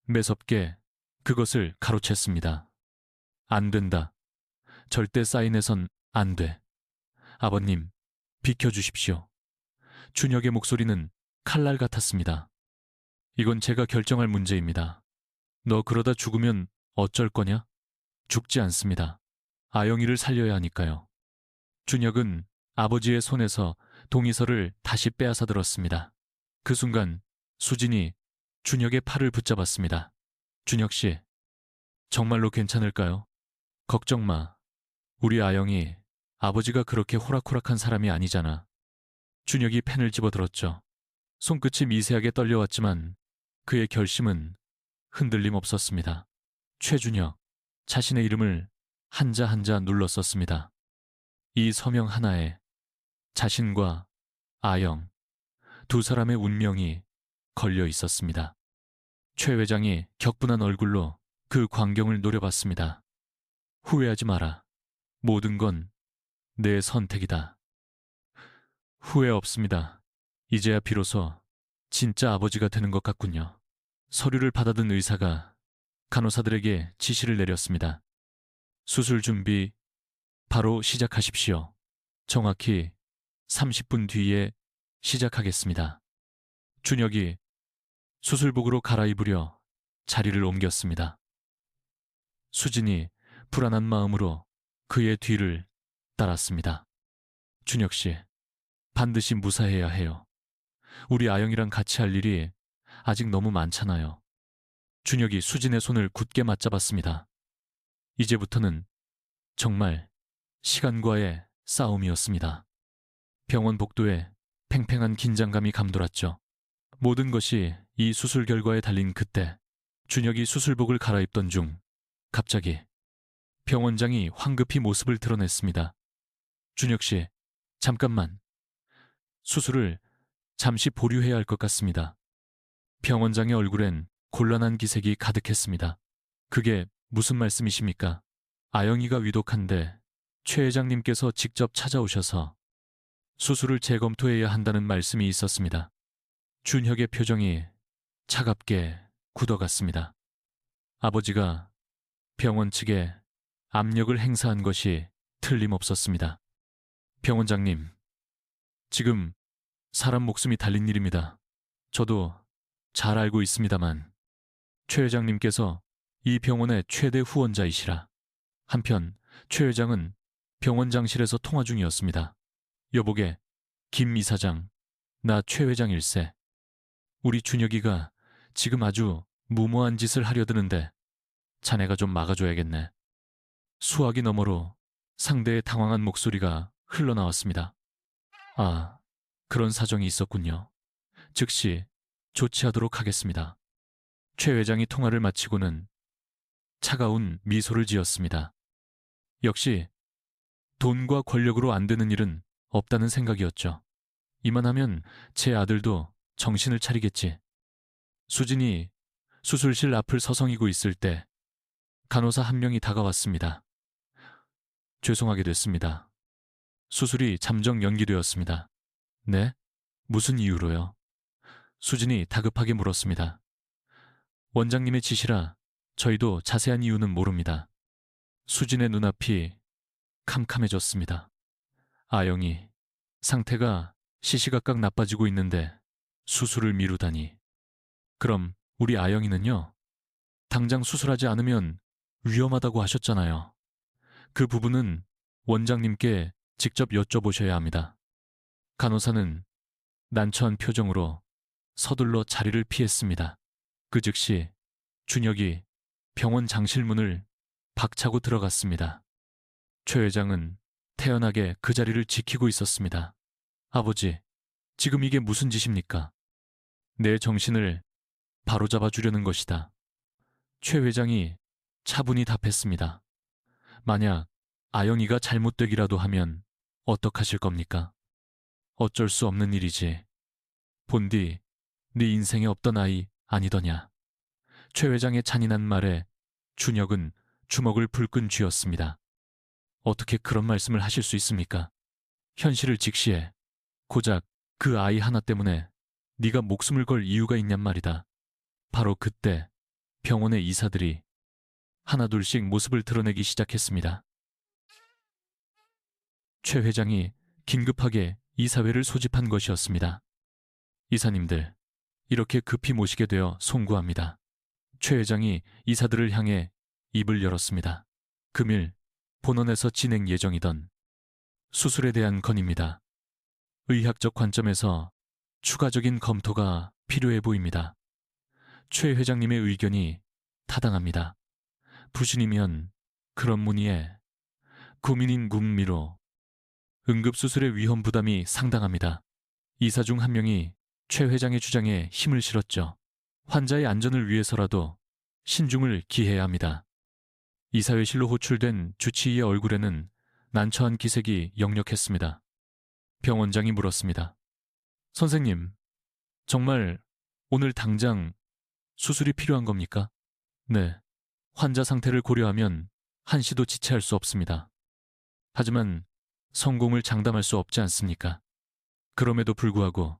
매섭게 그것을 가로챘습니다. 안 된다. 절대 사인해선 안 돼. 아버님, 비켜주십시오. 준혁의 목소리는 칼날 같았습니다. 이건 제가 결정할 문제입니다. 너 그러다 죽으면 어쩔 거냐? 죽지 않습니다. 아영이를 살려야 하니까요. 준혁은 아버지의 손에서 동의서를 다시 빼앗아 들었습니다. 그 순간 수진이 준혁의 팔을 붙잡았습니다. 준혁 씨, 정말로 괜찮을까요? 걱정 마. 우리 아영이 아버지가 그렇게 호락호락한 사람이 아니잖아. 준혁이 펜을 집어들었죠. 손끝이 미세하게 떨려왔지만 그의 결심은 흔들림 없었습니다. 최준혁, 자신의 이름을 한자 한자 눌러 썼습니다. 이 서명 하나에 자신과 아영, 두 사람의 운명이 걸려 있었습니다. 최 회장이 격분한 얼굴로 그 광경을 노려봤습니다. 후회하지 마라. 모든 건 내 선택이다. 후회 없습니다. 이제야 비로소 진짜 아버지가 되는 것 같군요. 서류를 받아든 의사가 간호사들에게 지시를 내렸습니다. 수술 준비 바로 시작하십시오. 정확히 30분 뒤에 시작하겠습니다. 준혁이 수술복으로 갈아입으려 자리를 옮겼습니다. 수진이 불안한 마음으로 그의 뒤를 따랐습니다. 준혁 씨, 반드시 무사해야 해요. 우리 아영이랑 같이 할 일이 아직 너무 많잖아요. 준혁이 수진의 손을 굳게 맞잡았습니다. 이제부터는 정말 시간과의 싸움이었습니다. 병원 복도에 팽팽한 긴장감이 감돌았죠. 모든 것이 이 수술 결과에 달린 그때 준혁이 수술복을 갈아입던 중 갑자기 병원장이 황급히 모습을 드러냈습니다. 준혁 씨, 잠깐만. 수술을 잠시 보류해야 할 것 같습니다. 병원장의 얼굴엔 곤란한 기색이 가득했습니다. 그게 무슨 말씀이십니까? 아영이가 위독한데 최 회장님께서 직접 찾아오셔서 수술을 재검토해야 한다는 말씀이 있었습니다. 준혁의 표정이 차갑게 굳어갔습니다. 아버지가 병원 측에 압력을 행사한 것이 틀림없었습니다. 병원장님, 지금 사람 목숨이 달린 일입니다. 저도 잘 알고 있습니다만 최 회장님께서 이 병원의 최대 후원자이시라. 한편 최 회장은 병원장실에서 통화 중이었습니다. 여보게, 김 이사장, 나 최 회장일세. 우리 준혁이가 지금 아주 무모한 짓을 하려 드는데 자네가 좀 막아줘야겠네. 수화기 너머로 상대의 당황한 목소리가 흘러나왔습니다. 아, 그런 사정이 있었군요. 즉시 조치하도록 하겠습니다. 최 회장이 통화를 마치고는 차가운 미소를 지었습니다. 역시 돈과 권력으로 안 되는 일은 없다는 생각이었죠. 이만하면 제 아들도 정신을 차리겠지. 수진이 수술실 앞을 서성이고 있을 때 간호사 한 명이 다가왔습니다. 죄송하게 됐습니다. 수술이 잠정 연기되었습니다. 네? 무슨 이유로요? 수진이 다급하게 물었습니다. 원장님의 지시라 저희도 자세한 이유는 모릅니다. 수진의 눈앞이 캄캄해졌습니다. 아영이 상태가 시시각각 나빠지고 있는데 수술을 미루다니. 그럼 우리 아영이는요? 당장 수술하지 않으면 위험하다고 하셨잖아요. 그 부분은 원장님께 직접 여쭤보셔야 합니다. 간호사는 난처한 표정으로 서둘러 자리를 피했습니다. 그 즉시 준혁이 병원 장실문을 박차고 들어갔습니다. 최 회장은 태연하게 그 자리를 지키고 있었습니다. 아버지, 지금 이게 무슨 짓입니까? 내 정신을 바로잡아 주려는 것이다. 최 회장이 차분히 답했습니다. 만약 아영이가 잘못되기라도 하면 어떡하실 겁니까? 어쩔 수 없는 일이지. 본디, 네 인생에 없던 아이 아니더냐. 최 회장의 잔인한 말에 준혁은 주먹을 불끈 쥐었습니다. 어떻게 그런 말씀을 하실 수 있습니까? 현실을 직시해. 고작 그 아이 하나 때문에 네가 목숨을 걸 이유가 있냔 말이다. 바로 그때 병원의 의사들이 하나둘씩 모습을 드러내기 시작했습니다. 최 회장이 긴급하게 이사회를 소집한 것이었습니다. 이사님들, 이렇게 급히 모시게 되어 송구합니다. 최 회장이 이사들을 향해 입을 열었습니다. 금일 본원에서 진행 예정이던 수술에 대한 건입니다. 의학적 관점에서 추가적인 검토가 필요해 보입니다. 최 회장님의 의견이 타당합니다. 부신이면 그런 문의에 구민인 국미로 응급수술의 위험 부담이 상당합니다. 이사 중 한 명이 최 회장의 주장에 힘을 실었죠. 환자의 안전을 위해서라도 신중을 기해야 합니다. 이사회실로 호출된 주치의의 얼굴에는 난처한 기색이 역력했습니다. 병원장이 물었습니다. 선생님, 정말 오늘 당장 수술이 필요한 겁니까? 네. 환자 상태를 고려하면 한시도 지체할 수 없습니다. 하지만 성공을 장담할 수 없지 않습니까? 그럼에도 불구하고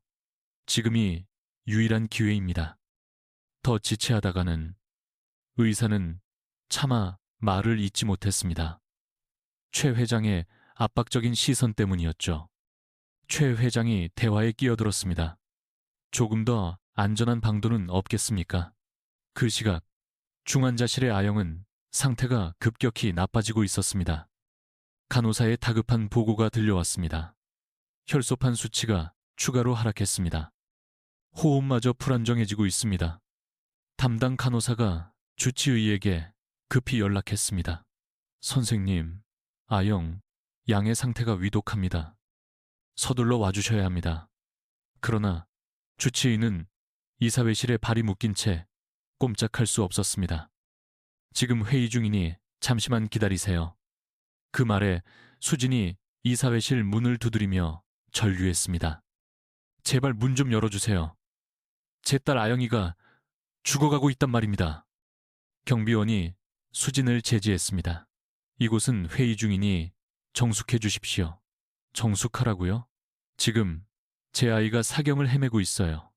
지금이 유일한 기회입니다. 더 지체하다가는 의사는 차마 말을 잇지 못했습니다. 최 회장의 압박적인 시선 때문이었죠. 최 회장이 대화에 끼어들었습니다. 조금 더 안전한 방도는 없겠습니까? 그 시각 중환자실의 아영은 상태가 급격히 나빠지고 있었습니다. 간호사의 다급한 보고가 들려왔습니다. 혈소판 수치가 추가로 하락했습니다. 호흡마저 불안정해지고 있습니다. 담당 간호사가 주치의에게 급히 연락했습니다. 선생님, 아영, 양의 상태가 위독합니다. 서둘러 와주셔야 합니다. 그러나 주치의는 이사회실에 발이 묶인 채 꼼짝할 수 없었습니다. 지금 회의 중이니 잠시만 기다리세요. 그 말에 수진이 이사회실 문을 두드리며 전류했습니다. 제발 문 좀 열어주세요. 제 딸 아영이가 죽어가고 있단 말입니다. 경비원이 수진을 제지했습니다. 이곳은 회의 중이니 정숙해 주십시오. 정숙하라고요? 지금 제 아이가 사경을 헤매고 있어요.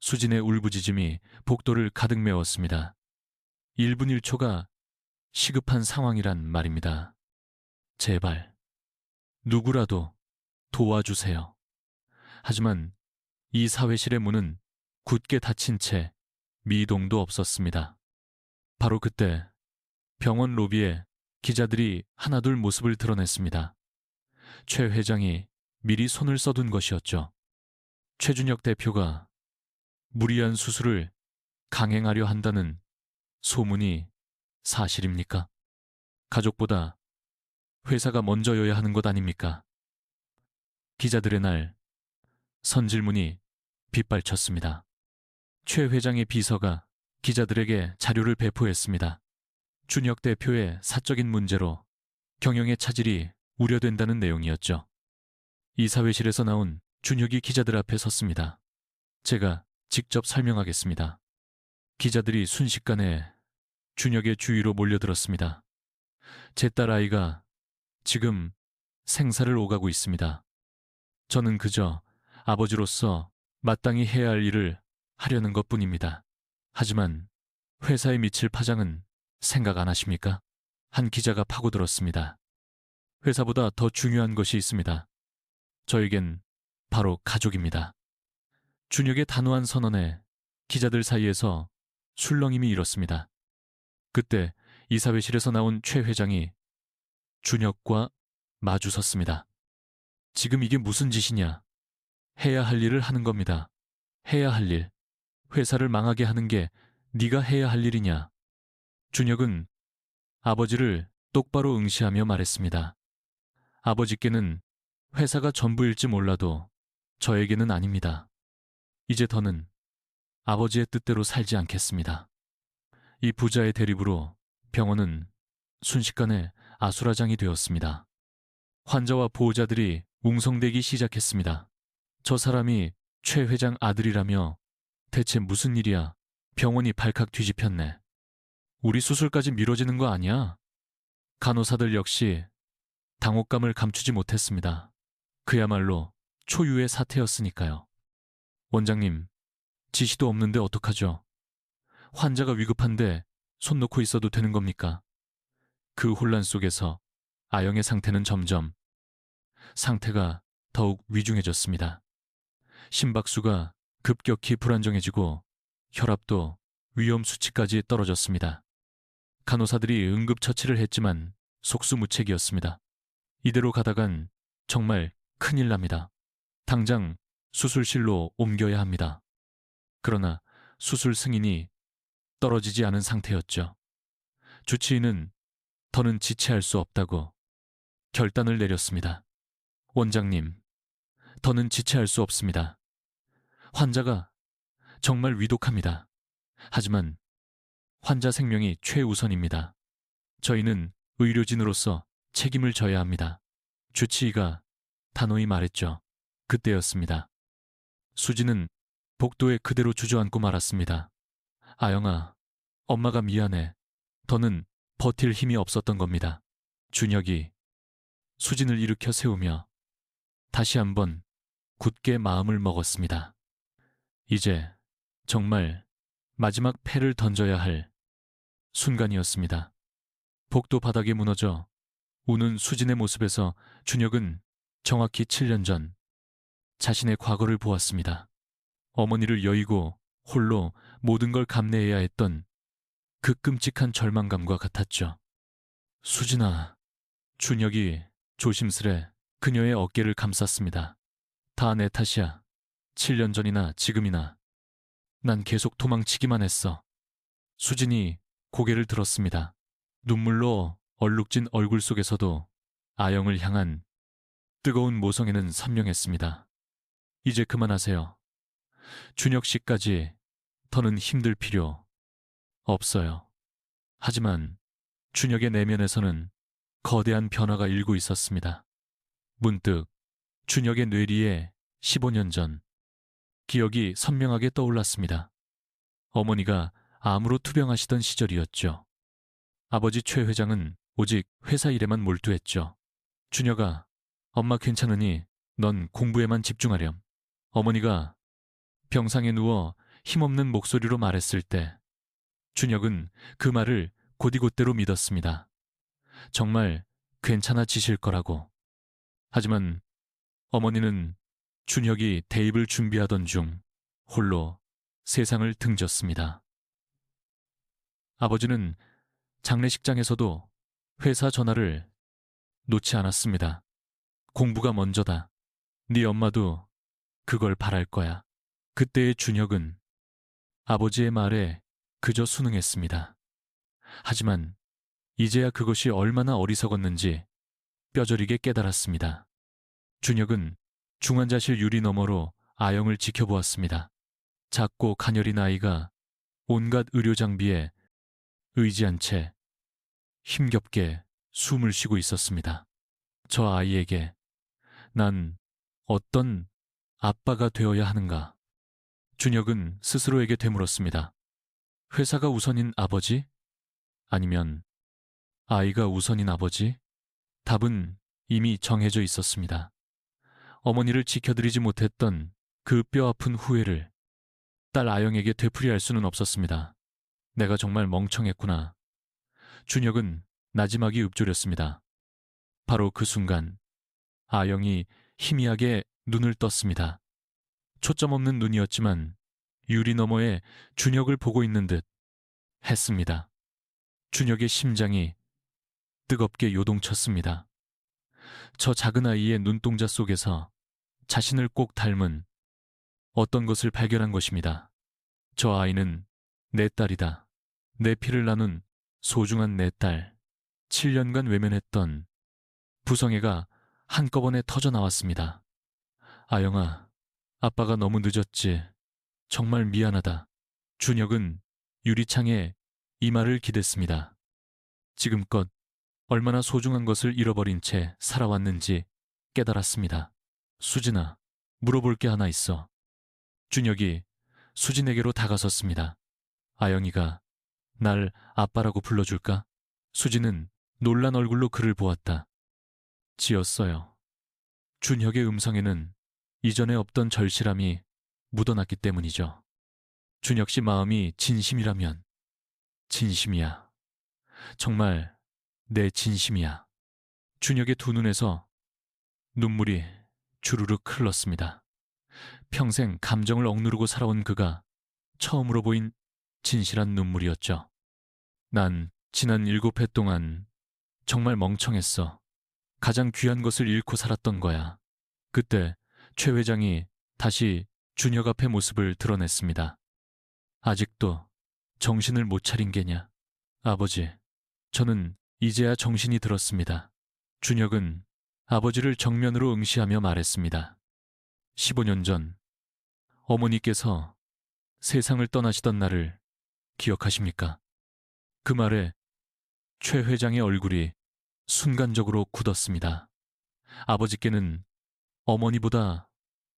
수진의 울부짖음이 복도를 가득 메웠습니다. 1분 1초가 시급한 상황이란 말입니다. 제발, 누구라도 도와주세요. 하지만 이 사회실의 문은 굳게 닫힌 채 미동도 없었습니다. 바로 그때 병원 로비에 기자들이 하나둘 모습을 드러냈습니다. 최 회장이 미리 손을 써둔 것이었죠. 최준혁 대표가 무리한 수술을 강행하려 한다는 소문이 사실입니까? 가족보다 회사가 먼저여야 하는 것 아닙니까? 기자들의 날, 선질문이 빗발쳤습니다. 최 회장의 비서가 기자들에게 자료를 배포했습니다. 준혁 대표의 사적인 문제로 경영의 차질이 우려된다는 내용이었죠. 이사회실에서 나온 준혁이 기자들 앞에 섰습니다. 제가 직접 설명하겠습니다. 기자들이 순식간에 준혁의 주위로 몰려들었습니다. 제 딸 아이가 지금 생사를 오가고 있습니다. 저는 그저 아버지로서 마땅히 해야 할 일을 하려는 것뿐입니다. 하지만 회사에 미칠 파장은 생각 안 하십니까? 한 기자가 파고들었습니다. 회사보다 더 중요한 것이 있습니다. 저에겐 바로 가족입니다. 준혁의 단호한 선언에 기자들 사이에서 술렁임이 일었습니다. 그때 이사회실에서 나온 최 회장이 준혁과 마주섰습니다. 지금 이게 무슨 짓이냐? 해야 할 일을 하는 겁니다. 해야 할 일. 회사를 망하게 하는 게 네가 해야 할 일이냐? 준혁은 아버지를 똑바로 응시하며 말했습니다. 아버지께는 회사가 전부일지 몰라도 저에게는 아닙니다. 이제 더는 아버지의 뜻대로 살지 않겠습니다. 이 부자의 대립으로 병원은 순식간에 아수라장이 되었습니다. 환자와 보호자들이 웅성대기 시작했습니다. 저 사람이 최 회장 아들이라며 대체 무슨 일이야? 병원이 발칵 뒤집혔네. 우리 수술까지 미뤄지는 거 아니야? 간호사들 역시 당혹감을 감추지 못했습니다. 그야말로 초유의 사태였으니까요. 원장님, 지시도 없는데 어떡하죠? 환자가 위급한데 손 놓고 있어도 되는 겁니까? 그 혼란 속에서 아영의 상태는 점점 상태가 더욱 위중해졌습니다. 심박수가 급격히 불안정해지고 혈압도 위험 수치까지 떨어졌습니다. 간호사들이 응급처치를 했지만 속수무책이었습니다. 이대로 가다간 정말 큰일 납니다. 당장 수술실로 옮겨야 합니다. 그러나 수술 승인이 떨어지지 않은 상태였죠. 주치의는 더는 지체할 수 없다고 결단을 내렸습니다. 원장님, 더는 지체할 수 없습니다. 환자가 정말 위독합니다. 하지만 환자 생명이 최우선입니다. 저희는 의료진으로서 책임을 져야 합니다. 주치의가 단호히 말했죠. 그때였습니다. 수지는 복도에 그대로 주저앉고 말았습니다. 아영아, 엄마가 미안해. 더는 버틸 힘이 없었던 겁니다. 준혁이 수진을 일으켜 세우며 다시 한번 굳게 마음을 먹었습니다. 이제 정말 마지막 패를 던져야 할 순간이었습니다. 복도 바닥에 무너져 우는 수진의 모습에서 준혁은 정확히 7년 전 자신의 과거를 보았습니다. 어머니를 여의고 홀로 모든 걸 감내해야 했던 그 끔찍한 절망감과 같았죠. 수진아, 준혁이 조심스레 그녀의 어깨를 감쌌습니다. 다 내 탓이야. 7년 전이나 지금이나 난 계속 도망치기만 했어. 수진이 고개를 들었습니다. 눈물로 얼룩진 얼굴 속에서도 아영을 향한 뜨거운 모성애는 선명했습니다. 이제 그만하세요. 준혁 씨까지 더는 힘들 필요 없어요. 하지만 준혁의 내면에서는 거대한 변화가 일고 있었습니다. 문득 준혁의 뇌리에 15년 전 기억이 선명하게 떠올랐습니다. 어머니가 암으로 투병하시던 시절이었죠. 아버지 최 회장은 오직 회사 일에만 몰두했죠. 준혁아, 엄마 괜찮으니 넌 공부에만 집중하렴. 어머니가 병상에 누워 힘없는 목소리로 말했을 때 준혁은 그 말을 곧이곧대로 믿었습니다. 정말 괜찮아지실 거라고. 하지만 어머니는 준혁이 대입을 준비하던 중 홀로 세상을 등졌습니다. 아버지는 장례식장에서도 회사 전화를 놓지 않았습니다. 공부가 먼저다. 네 엄마도 그걸 바랄 거야. 그때의 준혁은 아버지의 말에 그저 순응했습니다. 하지만 이제야 그것이 얼마나 어리석었는지 뼈저리게 깨달았습니다. 준혁은 중환자실 유리 너머로 아영을 지켜보았습니다. 작고 가녀린 아이가 온갖 의료 장비에 의지한 채 힘겹게 숨을 쉬고 있었습니다. 저 아이에게 난 어떤 아빠가 되어야 하는가? 준혁은 스스로에게 되물었습니다. 회사가 우선인 아버지? 아니면 아이가 우선인 아버지? 답은 이미 정해져 있었습니다. 어머니를 지켜드리지 못했던 그 뼈아픈 후회를 딸 아영에게 되풀이할 수는 없었습니다. 내가 정말 멍청했구나. 준혁은 나지막이 읊조렸습니다. 바로 그 순간 아영이 희미하게 눈을 떴습니다. 초점 없는 눈이었지만 유리 너머에 준혁을 보고 있는 듯 했습니다. 준혁의 심장이 뜨겁게 요동쳤습니다. 저 작은 아이의 눈동자 속에서 자신을 꼭 닮은 어떤 것을 발견한 것입니다. 저 아이는 내 딸이다. 내 피를 나눈 소중한 내 딸. 7년간 외면했던 부성애가 한꺼번에 터져 나왔습니다. 아영아, 아빠가 너무 늦었지. 정말 미안하다. 준혁은 유리창에 이 말을 기댔습니다. 지금껏 얼마나 소중한 것을 잃어버린 채 살아왔는지 깨달았습니다. 수진아, 물어볼 게 하나 있어. 준혁이 수진에게로 다가섰습니다. 아영이가 날 아빠라고 불러줄까? 수진은 놀란 얼굴로 그를 보았다. 지었어요. 준혁의 음성에는 이전에 없던 절실함이 묻어났기 때문이죠. 준혁 씨 마음이 진심이라면 진심이야. 정말 내 진심이야. 준혁의 두 눈에서 눈물이 주르륵 흘렀습니다. 평생 감정을 억누르고 살아온 그가 처음으로 보인 진실한 눈물이었죠. 난 지난 7회 동안 정말 멍청했어. 가장 귀한 것을 잃고 살았던 거야. 그때 최 회장이 다시 준혁 앞의 모습을 드러냈습니다. 아직도 정신을 못 차린 게냐? 아버지, 저는 이제야 정신이 들었습니다. 준혁은 아버지를 정면으로 응시하며 말했습니다. 15년 전 어머니께서 세상을 떠나시던 날을 기억하십니까? 그 말에 최 회장의 얼굴이 순간적으로 굳었습니다. 아버지께는 어머니보다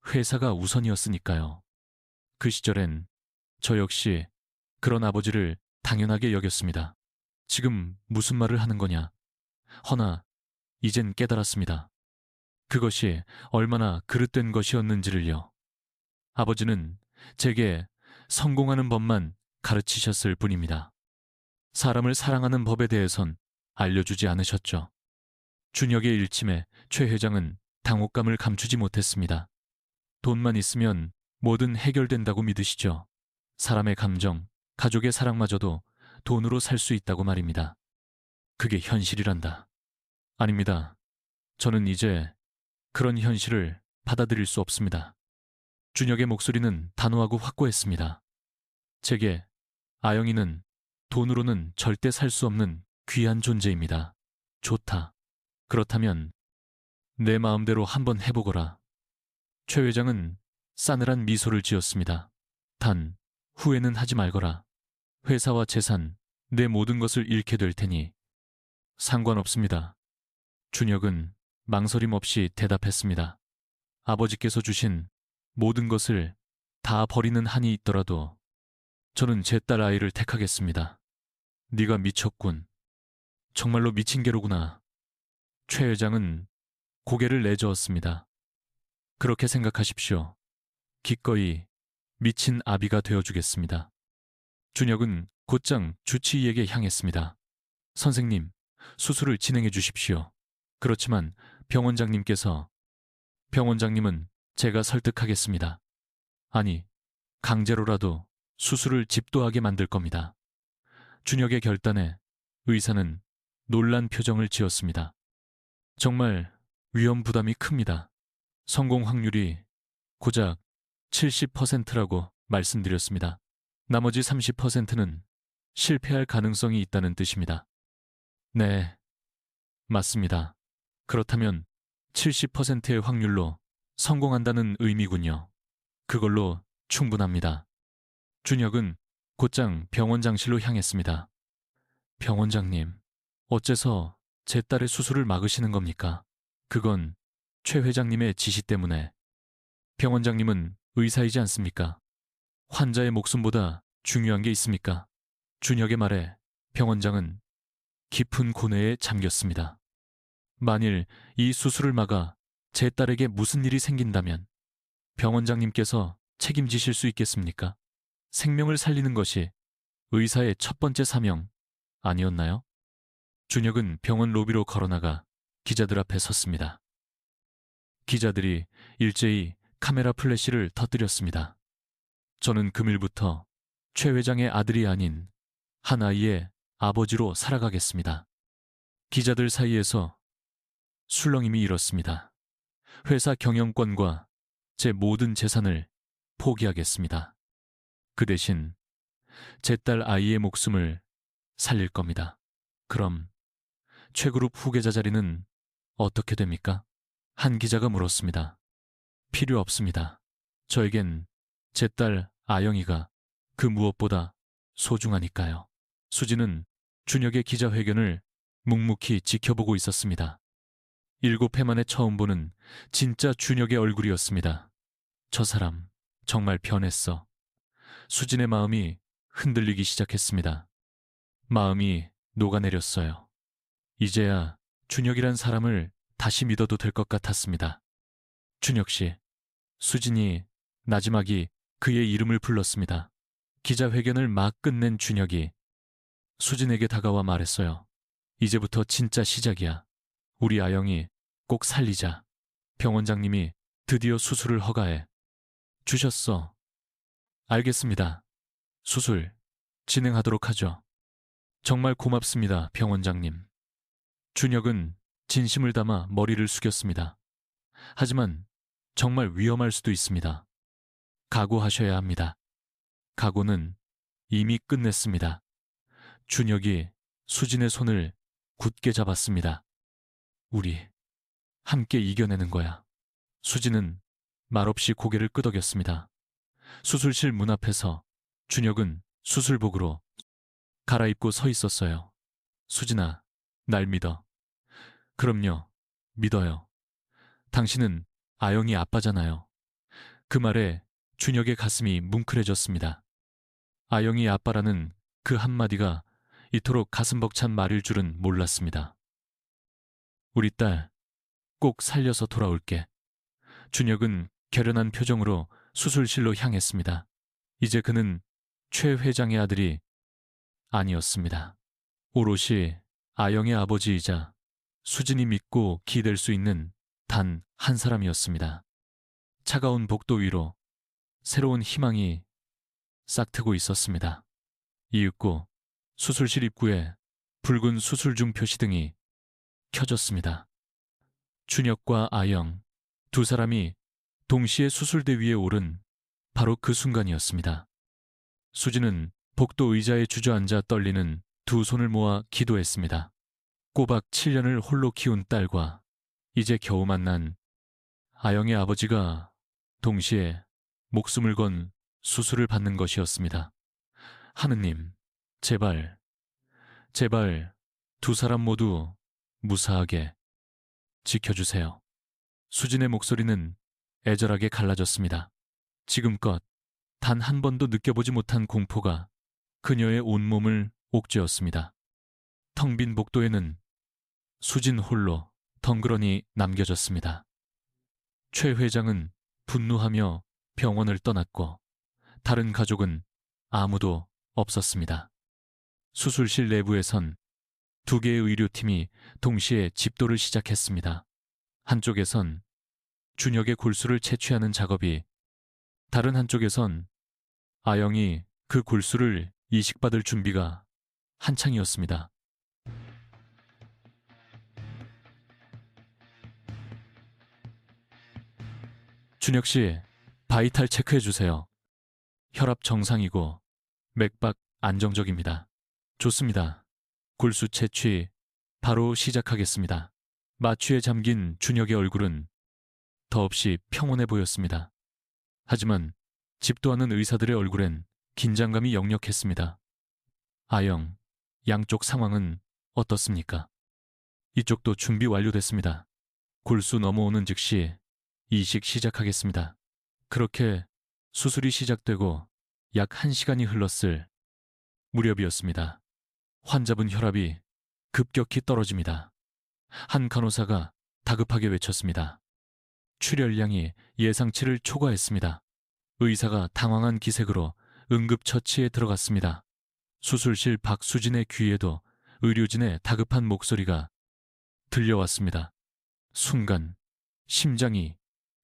회사가 우선이었으니까요. 그 시절엔 저 역시 그런 아버지를 당연하게 여겼습니다. 지금 무슨 말을 하는 거냐? 허나 이젠 깨달았습니다. 그것이 얼마나 그릇된 것이었는지를요. 아버지는 제게 성공하는 법만 가르치셨을 뿐입니다. 사람을 사랑하는 법에 대해선 알려주지 않으셨죠. 준혁의 일침에 최 회장은 당혹감을 감추지 못했습니다. 돈만 있으면 뭐든 해결된다고 믿으시죠. 사람의 감정, 가족의 사랑마저도 돈으로 살 수 있다고 말입니다. 그게 현실이란다. 아닙니다. 저는 이제 그런 현실을 받아들일 수 없습니다. 준혁의 목소리는 단호하고 확고했습니다. 제게 아영이는 돈으로는 절대 살 수 없는 귀한 존재입니다. 좋다. 그렇다면 내 마음대로 한번 해보거라. 최 회장은 싸늘한 미소를 지었습니다. 단 후회는 하지 말거라. 회사와 재산, 내 모든 것을 잃게 될 테니 상관없습니다. 준혁은 망설임 없이 대답했습니다. 아버지께서 주신 모든 것을 다 버리는 한이 있더라도 저는 제 딸 아이를 택하겠습니다. 네가 미쳤군. 정말로 미친 개로구나. 최 회장은 고개를 내저었습니다. 그렇게 생각하십시오. 기꺼이 미친 아비가 되어주겠습니다. 준혁은 곧장 주치의에게 향했습니다. 선생님, 수술을 진행해 주십시오. 그렇지만 병원장님은 제가 설득하겠습니다. 아니, 강제로라도 수술을 집도하게 만들 겁니다. 준혁의 결단에 의사는 놀란 표정을 지었습니다. 정말 위험 부담이 큽니다. 성공 확률이 고작 70%라고 말씀드렸습니다. 나머지 30%는 실패할 가능성이 있다는 뜻입니다. 네, 맞습니다. 그렇다면 70%의 확률로 성공한다는 의미군요. 그걸로 충분합니다. 준혁은 곧장 병원장실로 향했습니다. 병원장님, 어째서 제 딸의 수술을 막으시는 겁니까? 그건 최 회장님의 지시 때문에. 병원장님은 의사이지 않습니까? 환자의 목숨보다 중요한 게 있습니까? 준혁의 말에 병원장은 깊은 고뇌에 잠겼습니다. 만일 이 수술을 막아 제 딸에게 무슨 일이 생긴다면 병원장님께서 책임지실 수 있겠습니까? 생명을 살리는 것이 의사의 첫 번째 사명 아니었나요? 준혁은 병원 로비로 걸어나가 기자들 앞에 섰습니다. 기자들이 일제히 카메라 플래시를 터뜨렸습니다. 저는 금일부터 최 회장의 아들이 아닌 한 아이의 아버지로 살아가겠습니다. 기자들 사이에서 술렁임이 일었습니다. 회사 경영권과 제 모든 재산을 포기하겠습니다. 그 대신 제 딸 아이의 목숨을 살릴 겁니다. 그럼 최그룹 후계자 자리는 어떻게 됩니까? 한 기자가 물었습니다. 필요 없습니다. 저에겐 제 딸 아영이가 그 무엇보다 소중하니까요. 수지는 준혁의 기자회견을 묵묵히 지켜보고 있었습니다. 7회 만에 처음 보는 진짜 준혁의 얼굴이었습니다. 저 사람 정말 변했어. 수진의 마음이 흔들리기 시작했습니다. 마음이 녹아내렸어요. 이제야 준혁이란 사람을 다시 믿어도 될 것 같았습니다. 준혁 씨, 수진이 나지막이 그의 이름을 불렀습니다. 기자회견을 막 끝낸 준혁이 수진에게 다가와 말했어요. 이제부터 진짜 시작이야. 우리 아영이 꼭 살리자. 병원장님이 드디어 수술을 허가해 주셨어. 알겠습니다. 수술 진행하도록 하죠. 정말 고맙습니다, 병원장님. 준혁은 진심을 담아 머리를 숙였습니다. 하지만 정말 위험할 수도 있습니다. 각오하셔야 합니다. 각오는 이미 끝냈습니다. 준혁이 수진의 손을 굳게 잡았습니다. 우리 함께 이겨내는 거야. 수진은 말없이 고개를 끄덕였습니다. 수술실 문 앞에서 준혁은 수술복으로 갈아입고 서 있었어요. 수진아, 날 믿어. 그럼요, 믿어요. 당신은 아영이 아빠잖아요. 그 말에 준혁의 가슴이 뭉클해졌습니다. 아영이 아빠라는 그 한마디가 이토록 가슴 벅찬 말일 줄은 몰랐습니다. 우리 딸 꼭 살려서 돌아올게. 준혁은 결연한 표정으로 수술실로 향했습니다. 이제 그는 최 회장의 아들이 아니었습니다. 오롯이 아영의 아버지이자 수진이 믿고 기댈 수 있는 단 한 사람이었습니다. 차가운 복도 위로 새로운 희망이 싹트고 있었습니다. 이윽고 수술실 입구에 붉은 수술 중 표시등이 켜졌습니다. 준혁과 아영, 두 사람이 동시에 수술대 위에 오른 바로 그 순간이었습니다. 수진은 복도 의자에 주저앉아 떨리는 두 손을 모아 기도했습니다. 꼬박 7년을 홀로 키운 딸과 이제 겨우 만난 아영의 아버지가 동시에 목숨을 건 수술을 받는 것이었습니다. 하느님, 제발, 제발 두 사람 모두 무사하게 지켜주세요. 수진의 목소리는 애절하게 갈라졌습니다. 지금껏 단 한 번도 느껴보지 못한 공포가 그녀의 온몸을 옥죄었습니다. 텅 빈 복도에는 수진 홀로 덩그러니 남겨졌습니다. 최 회장은 분노하며 병원을 떠났고 다른 가족은 아무도 없었습니다. 수술실 내부에선 두 개의 의료팀이 동시에 집도를 시작했습니다. 한쪽에선 준혁의 골수를 채취하는 작업이, 다른 한쪽에선 아영이 그 골수를 이식받을 준비가 한창이었습니다. 준혁 씨, 바이탈 체크해 주세요. 혈압 정상이고 맥박 안정적입니다. 좋습니다. 골수 채취 바로 시작하겠습니다. 마취에 잠긴 준혁의 얼굴은 더없이 평온해 보였습니다. 하지만 집도하는 의사들의 얼굴엔 긴장감이 역력했습니다. 아영, 양쪽 상황은 어떻습니까? 이쪽도 준비 완료됐습니다. 골수 넘어오는 즉시 이식 시작하겠습니다. 그렇게 수술이 시작되고 약 1시간이 흘렀을 무렵이었습니다. 환자분 혈압이 급격히 떨어집니다. 한 간호사가 다급하게 외쳤습니다. 출혈량이 예상치를 초과했습니다. 의사가 당황한 기색으로 응급처치에 들어갔습니다. 수술실 박수진의 귀에도 의료진의 다급한 목소리가 들려왔습니다. 순간 심장이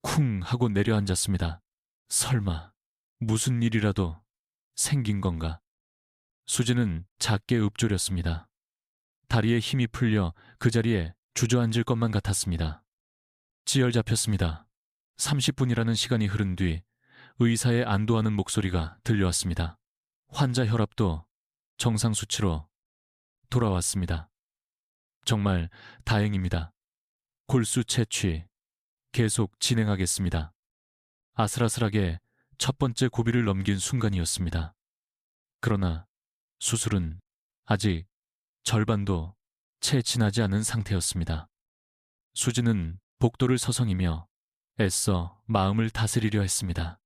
쿵 하고 내려앉았습니다. 설마 무슨 일이라도 생긴 건가? 수진은 작게 읊조렸습니다. 다리에 힘이 풀려 그 자리에 주저앉을 것만 같았습니다. 지혈 잡혔습니다. 30분이라는 시간이 흐른 뒤 의사의 안도하는 목소리가 들려왔습니다. 환자 혈압도 정상 수치로 돌아왔습니다. 정말 다행입니다. 골수 채취 계속 진행하겠습니다. 아슬아슬하게 첫 번째 고비를 넘긴 순간이었습니다. 그러나 수술은 아직 절반도 채 지나지 않은 상태였습니다. 수진은 복도를 서성이며 애써 마음을 다스리려 했습니다.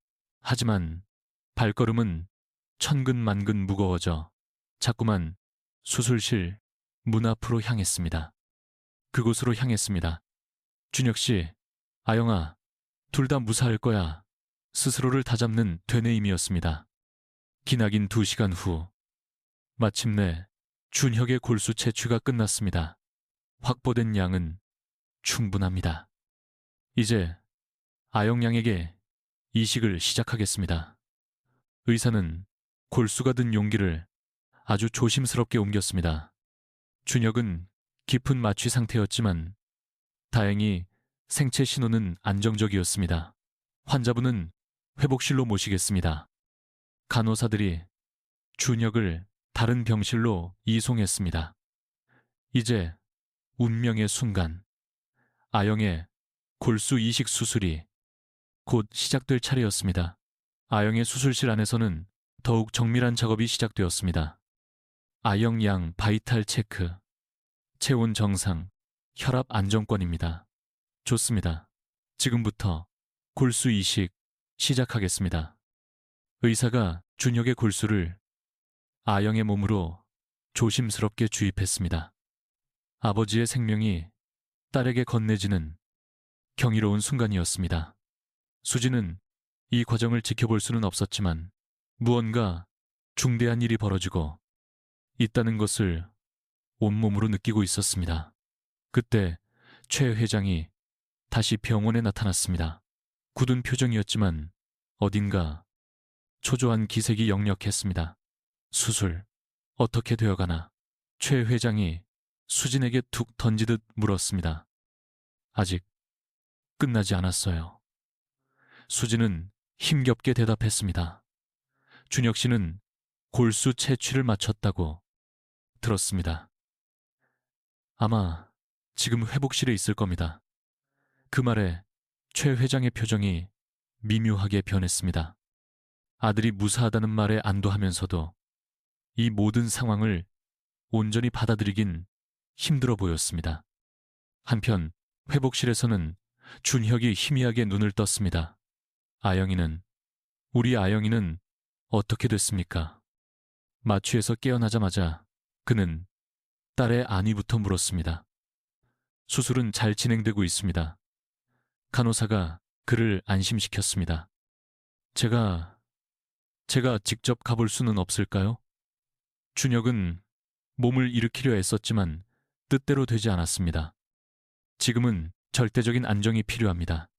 하지만 발걸음은 천근만근 무거워져 자꾸만 수술실 문 앞으로 향했습니다. 그곳으로 향했습니다. 준혁 씨, 아영아, 둘 다 무사할 거야. 스스로를 다잡는 되뇌임이었습니다. 기나긴 2시간 후 마침내 준혁의 골수 채취가 끝났습니다. 확보된 양은 충분합니다. 이제 아영 양에게 이식을 시작하겠습니다. 의사는 골수가 든 용기를 아주 조심스럽게 옮겼습니다. 준혁은 깊은 마취 상태였지만 다행히 생체 신호는 안정적이었습니다. 환자분은 회복실로 모시겠습니다. 간호사들이 준혁을 다른 병실로 이송했습니다. 이제 운명의 순간, 아영의 골수 이식 수술이 곧 시작될 차례였습니다. 아영의 수술실 안에서는 더욱 정밀한 작업이 시작되었습니다. 아영 양 바이탈 체크, 체온 정상, 혈압 안정권입니다. 좋습니다. 지금부터 골수 이식 시작하겠습니다. 의사가 준혁의 골수를 아영의 몸으로 조심스럽게 주입했습니다. 아버지의 생명이 딸에게 건네지는 경이로운 순간이었습니다. 수진은 이 과정을 지켜볼 수는 없었지만 무언가 중대한 일이 벌어지고 있다는 것을 온몸으로 느끼고 있었습니다. 그때 최 회장이 다시 병원에 나타났습니다. 굳은 표정이었지만 어딘가 초조한 기색이 역력했습니다. 수술 어떻게 되어가나? 최 회장이 수진에게 툭 던지듯 물었습니다. 아직 끝나지 않았어요. 수진은 힘겹게 대답했습니다. 준혁 씨는 골수 채취를 마쳤다고 들었습니다. 아마 지금 회복실에 있을 겁니다. 그 말에 최 회장의 표정이 미묘하게 변했습니다. 아들이 무사하다는 말에 안도하면서도 이 모든 상황을 온전히 받아들이긴 힘들어 보였습니다. 한편 회복실에서는 준혁이 희미하게 눈을 떴습니다. 우리 아영이는 어떻게 됐습니까? 마취에서 깨어나자마자 그는 딸의 안위부터 물었습니다. 수술은 잘 진행되고 있습니다. 간호사가 그를 안심시켰습니다. 제가 직접 가볼 수는 없을까요? 준혁은 몸을 일으키려 애썼지만 뜻대로 되지 않았습니다. 지금은 절대적인 안정이 필요합니다.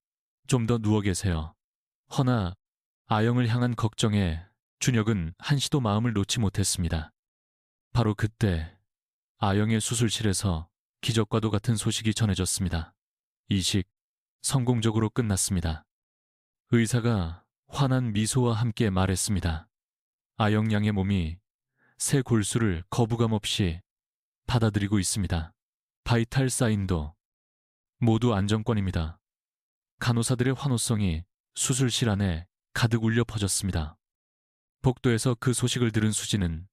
좀 더 누워 계세요. 허나 아영을 향한 걱정에 준혁은 한시도 마음을 놓지 못했습니다. 바로 그때 아영의 수술실에서 기적과도 같은 소식이 전해졌습니다. 이식 성공적으로 끝났습니다. 의사가 환한 미소와 함께 말했습니다. 아영 양의 몸이 새 골수를 거부감 없이 받아들이고 있습니다. 바이탈 사인도 모두 안정권입니다. 간호사들의 환호성이 수술실 안에 가득 울려 퍼졌습니다. 복도에서 그 소식을 들은 수지는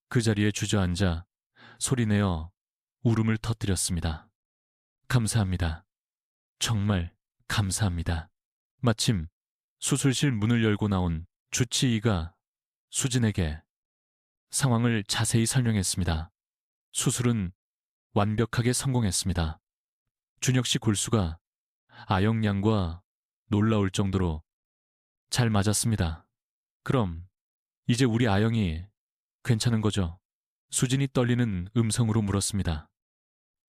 그 자리에 주저앉아 소리내어 울음을 터뜨렸습니다. 감사합니다. 정말 감사합니다. 마침 수술실 문을 열고 나온 주치의가 수진에게 상황을 자세히 설명했습니다. 수술은 완벽하게 성공했습니다. 준혁 씨 골수가 아영양과 놀라울 정도로 잘 맞았습니다. 그럼 이제 우리 아영이 괜찮은 거죠? 수진이 떨리는 음성으로 물었습니다.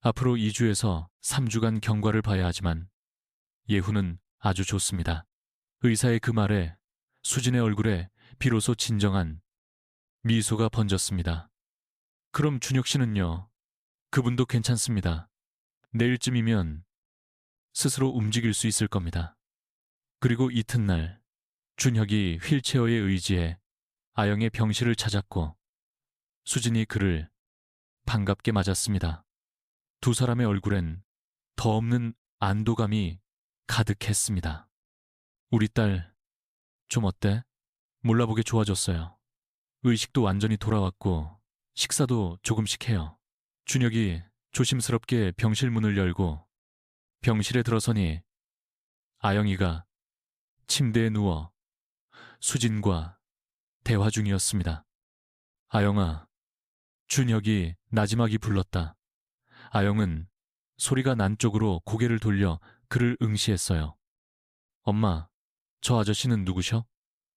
앞으로 2주에서 3주간 경과를 봐야 하지만 예후는 아주 좋습니다. 의사의 그 말에 수진의 얼굴에 비로소 진정한 미소가 번졌습니다. 그럼 준혁 씨는요? 그분도 괜찮습니다. 내일쯤이면 스스로 움직일 수 있을 겁니다. 그리고 이튿날 준혁이 휠체어에 의지해 아영의 병실을 찾았고 수진이 그를 반갑게 맞았습니다. 두 사람의 얼굴엔 더 없는 안도감이 가득했습니다. 우리 딸 좀 어때? 몰라보게 좋아졌어요. 의식도 완전히 돌아왔고 식사도 조금씩 해요. 준혁이 조심스럽게 병실 문을 열고 병실에 들어서니 아영이가 침대에 누워 수진과 대화 중이었습니다. 아영아, 준혁이 나지막이 불렀다. 아영은 소리가 난 쪽으로 고개를 돌려 그를 응시했어요. 엄마, 저 아저씨는 누구셔?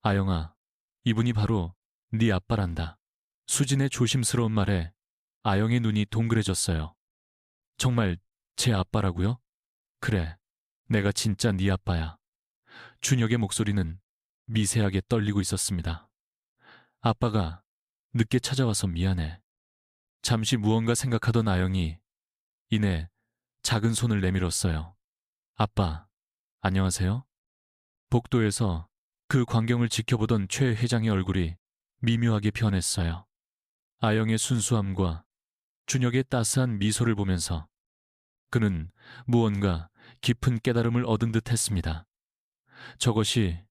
아영아, 이분이 바로 네 아빠란다. 수진의 조심스러운 말에 아영의 눈이 동그래졌어요. 정말 제 아빠라고요? 그래, 내가 진짜 네 아빠야. 준혁의 목소리는 미세하게 떨리고 있었습니다. 아빠가 늦게 찾아와서 미안해. 잠시 무언가 생각하던 아영이 이내 작은 손을 내밀었어요. 아빠, 안녕하세요? 복도에서 그 광경을 지켜보던 최 회장의 얼굴이 미묘하게 변했어요. 아영의 순수함과 준혁의 따스한 미소를 보면서 그는 무언가 깊은 깨달음을 얻은 듯 했습니다. 저것이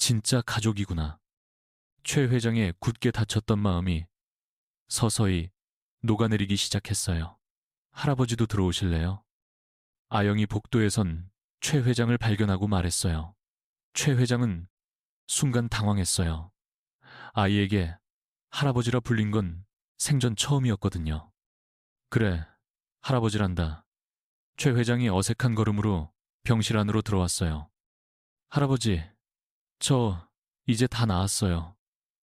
진짜 가족이구나. 최 회장의 굳게 닫혔던 마음이 서서히 녹아내리기 시작했어요. 할아버지도 들어오실래요? 아영이 복도에선 최 회장을 발견하고 말했어요. 최 회장은 순간 당황했어요. 아이에게 할아버지라 불린 건 생전 처음이었거든요. 그래, 할아버지란다. 최 회장이 어색한 걸음으로 병실 안으로 들어왔어요. 할아버지, 저 이제 다 나았어요.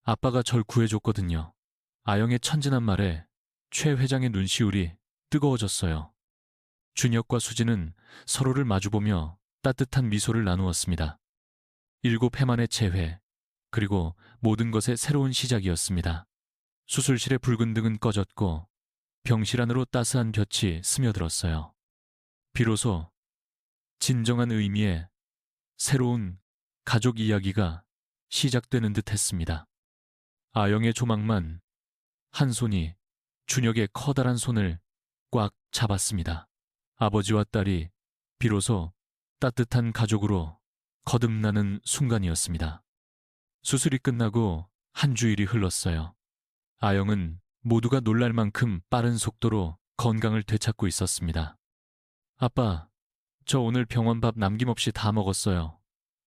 아빠가 절 구해줬거든요. 아영의 천진한 말에 최 회장의 눈시울이 뜨거워졌어요. 준혁과 수진은 서로를 마주보며 따뜻한 미소를 나누었습니다. 7해 만의 재회, 그리고 모든 것의 새로운 시작이었습니다. 수술실의 붉은 등은 꺼졌고 병실 안으로 따스한 볕이 스며들었어요. 비로소 진정한 의미의 새로운 가족 이야기가 시작되는 듯 했습니다. 아영의 조망만 한 손이 준혁의 커다란 손을 꽉 잡았습니다. 아버지와 딸이 비로소 따뜻한 가족으로 거듭나는 순간이었습니다. 수술이 끝나고 한 주일이 흘렀어요. 아영은 모두가 놀랄 만큼 빠른 속도로 건강을 되찾고 있었습니다. 아빠, 저 오늘 병원 밥 남김없이 다 먹었어요.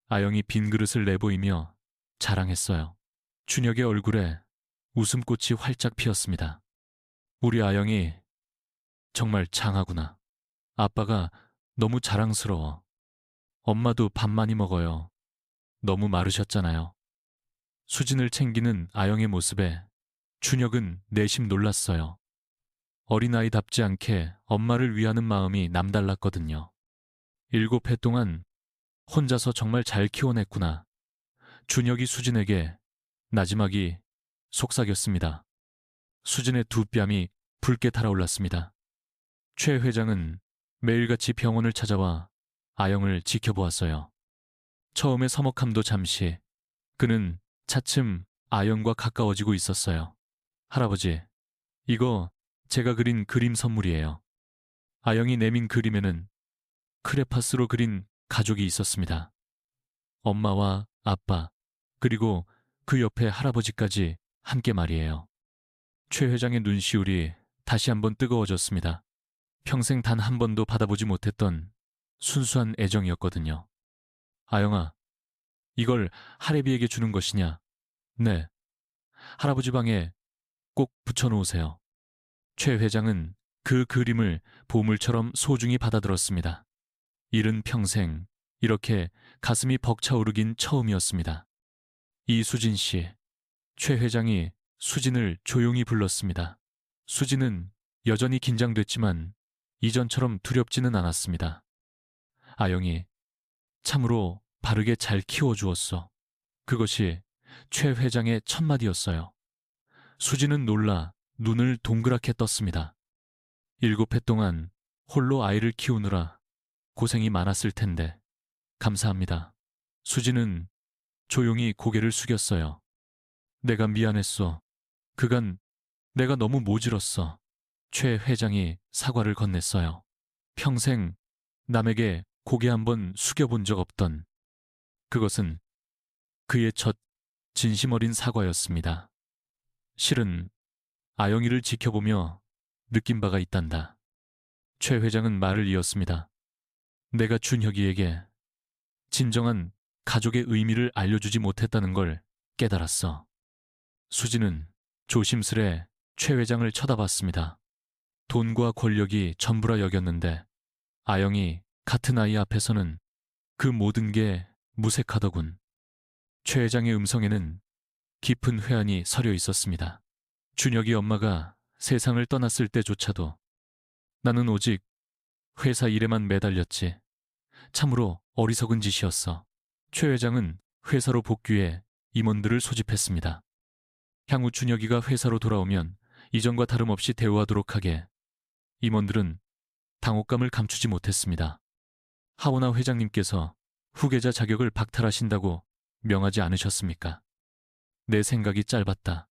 아영이 빈 그릇을 내보이며 자랑했어요. 준혁의 얼굴에 웃음꽃이 활짝 피었습니다. 우리 아영이 정말 장하구나. 아빠가 너무 자랑스러워. 엄마도 밥 많이 먹어요. 너무 마르셨잖아요. 수진을 챙기는 아영의 모습에 준혁은 내심 놀랐어요. 어린아이답지 않게 엄마를 위하는 마음이 남달랐거든요. 7해 동안 혼자서 정말 잘 키워냈구나. 준혁이 수진에게 나지막이 속삭였습니다. 수진의 두 뺨이 붉게 달아올랐습니다. 최 회장은 매일같이 병원을 찾아와 아영을 지켜보았어요. 처음의 서먹함도 잠시, 그는 차츰 아영과 가까워지고 있었어요. 할아버지, 이거 제가 그린 그림 선물이에요. 아영이 내민 그림에는 크레파스로 그린 가족이 있었습니다. 엄마와 아빠, 그리고 그 옆에 할아버지까지 함께 말이에요. 최 회장의 눈시울이 다시 한번 뜨거워졌습니다. 평생 단 한 번도 받아보지 못했던 순수한 애정이었거든요. 아영아, 이걸 할애비에게 주는 것이냐? 네, 할아버지 방에 꼭 붙여놓으세요. 최 회장은 그 그림을 보물처럼 소중히 받아들었습니다. 일은 평생 이렇게 가슴이 벅차오르긴 처음이었습니다. 이수진 씨, 최 회장이 수진을 조용히 불렀습니다. 수진은 여전히 긴장됐지만 이전처럼 두렵지는 않았습니다. 아영이, 참으로 바르게 잘 키워주었어. 그것이 최 회장의 첫마디였어요. 수진은 놀라 눈을 동그랗게 떴습니다. 7해 동안 홀로 아이를 키우느라 고생이 많았을 텐데 감사합니다. 수진은 조용히 고개를 숙였어요. 내가 미안했어. 그간 내가 너무 모질었어. 최 회장이 사과를 건넸어요. 평생 남에게 고개 한번 숙여본 적 없던 그것은 그의 첫 진심 어린 사과였습니다. 실은 아영이를 지켜보며 느낀 바가 있단다. 최 회장은 말을 이었습니다. 내가 준혁이에게 진정한 가족의 의미를 알려주지 못했다는 걸 깨달았어. 수지는 조심스레 최 회장을 쳐다봤습니다. 돈과 권력이 전부라 여겼는데 아영이 같은 아이 앞에서는 그 모든 게 무색하더군. 최 회장의 음성에는 깊은 회한이 서려 있었습니다. 준혁이 엄마가 세상을 떠났을 때조차도 나는 오직 회사 일에만 매달렸지. 참으로 어리석은 짓이었어. 최 회장은 회사로 복귀해 임원들을 소집했습니다. 향후 준혁이가 회사로 돌아오면 이전과 다름없이 대우하도록 하게. 임원들은 당혹감을 감추지 못했습니다. 하원아 회장님께서 후계자 자격을 박탈하신다고 명하지 않으셨습니까? 내 생각이 짧았다.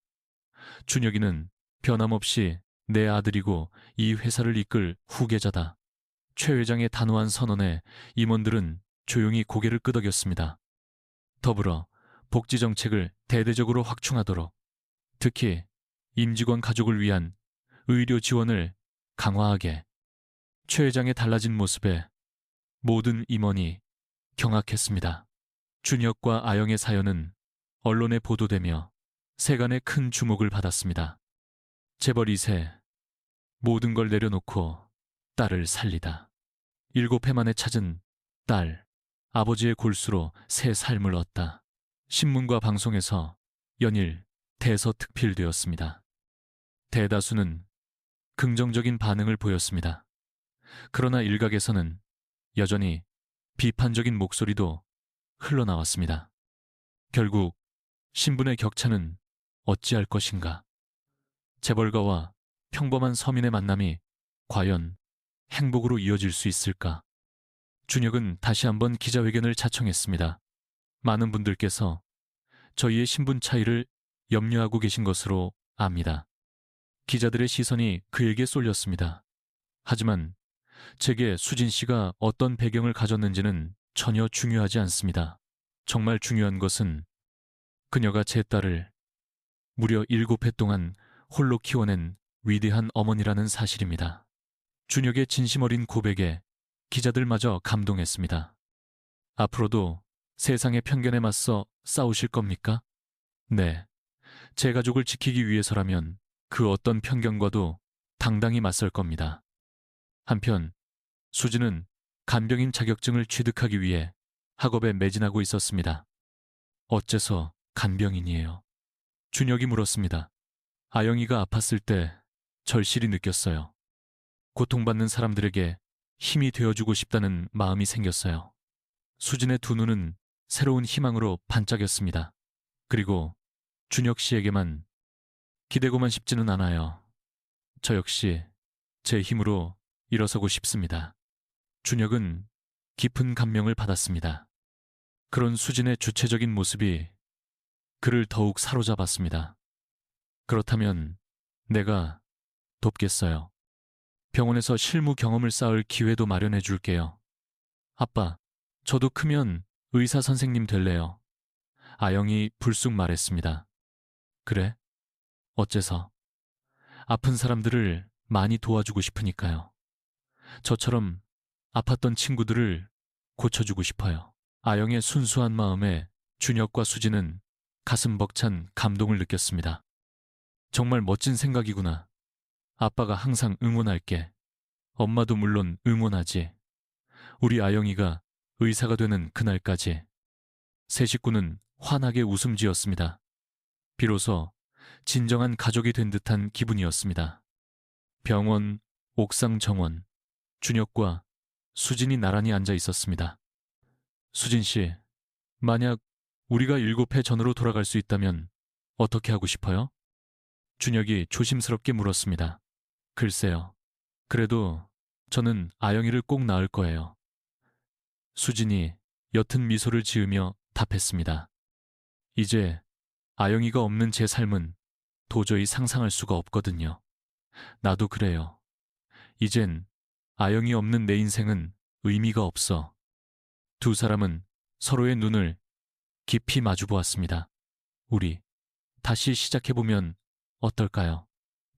준혁이는 변함없이 내 아들이고 이 회사를 이끌 후계자다. 최 회장의 단호한 선언에 임원들은 조용히 고개를 끄덕였습니다. 더불어 복지 정책을 대대적으로 확충하도록, 특히 임직원 가족을 위한 의료 지원을 강화하게. 최 회장의 달라진 모습에 모든 임원이 경악했습니다. 준혁과 아영의 사연은 언론에 보도되며 세간의 큰 주목을 받았습니다. 재벌 2세, 모든 걸 내려놓고 딸을 살리다. 7해 만에 찾은 딸, 아버지의 골수로 새 삶을 얻다. 신문과 방송에서 연일 대서특필되었습니다. 대다수는 긍정적인 반응을 보였습니다. 그러나 일각에서는 여전히 비판적인 목소리도 흘러나왔습니다. 결국 신분의 격차는 어찌할 것인가? 재벌가와 평범한 서민의 만남이 과연 행복으로 이어질 수 있을까? 준혁은 다시 한번 기자회견을 자청했습니다. 많은 분들께서 저희의 신분 차이를 염려하고 계신 것으로 압니다. 기자들의 시선이 그에게 쏠렸습니다. 하지만 제게 수진 씨가 어떤 배경을 가졌는지는 전혀 중요하지 않습니다. 정말 중요한 것은 그녀가 제 딸을 무려 7해 동안 홀로 키워낸 위대한 어머니라는 사실입니다. 준혁의 진심 어린 고백에 기자들마저 감동했습니다. 앞으로도 세상의 편견에 맞서 싸우실 겁니까? 네. 제 가족을 지키기 위해서라면 그 어떤 편견과도 당당히 맞설 겁니다. 한편 수지는 간병인 자격증을 취득하기 위해 학업에 매진하고 있었습니다. 어째서 간병인이에요? 준혁이 물었습니다. 아영이가 아팠을 때 절실히 느꼈어요. 고통받는 사람들에게 힘이 되어주고 싶다는 마음이 생겼어요. 수진의 두 눈은 새로운 희망으로 반짝였습니다. 그리고 준혁 씨에게만 기대고만 싶지는 않아요. 저 역시 제 힘으로 일어서고 싶습니다. 준혁은 깊은 감명을 받았습니다. 그런 수진의 주체적인 모습이 그를 더욱 사로잡았습니다. 그렇다면 내가 돕겠어요. 병원에서 실무 경험을 쌓을 기회도 마련해 줄게요. 아빠, 저도 크면 의사 선생님 될래요. 아영이 불쑥 말했습니다. 그래? 어째서? 아픈 사람들을 많이 도와주고 싶으니까요. 저처럼 아팠던 친구들을 고쳐주고 싶어요. 아영의 순수한 마음에 준혁과 수지는 가슴 벅찬 감동을 느꼈습니다. 정말 멋진 생각이구나. 아빠가 항상 응원할게. 엄마도 물론 응원하지. 우리 아영이가 의사가 되는 그날까지. 세 식구는 환하게 웃음 지었습니다. 비로소 진정한 가족이 된 듯한 기분이었습니다. 병원, 옥상 정원, 준혁과 수진이 나란히 앉아 있었습니다. 수진 씨, 만약 우리가 7회 전으로 돌아갈 수 있다면 어떻게 하고 싶어요? 준혁이 조심스럽게 물었습니다. 글쎄요. 그래도 저는 아영이를 꼭 낳을 거예요. 수진이 옅은 미소를 지으며 답했습니다. 이제 아영이가 없는 제 삶은 도저히 상상할 수가 없거든요. 나도 그래요. 이젠 아영이 없는 내 인생은 의미가 없어. 두 사람은 서로의 눈을 깊이 마주 보았습니다. 우리 다시 시작해보면 어떨까요?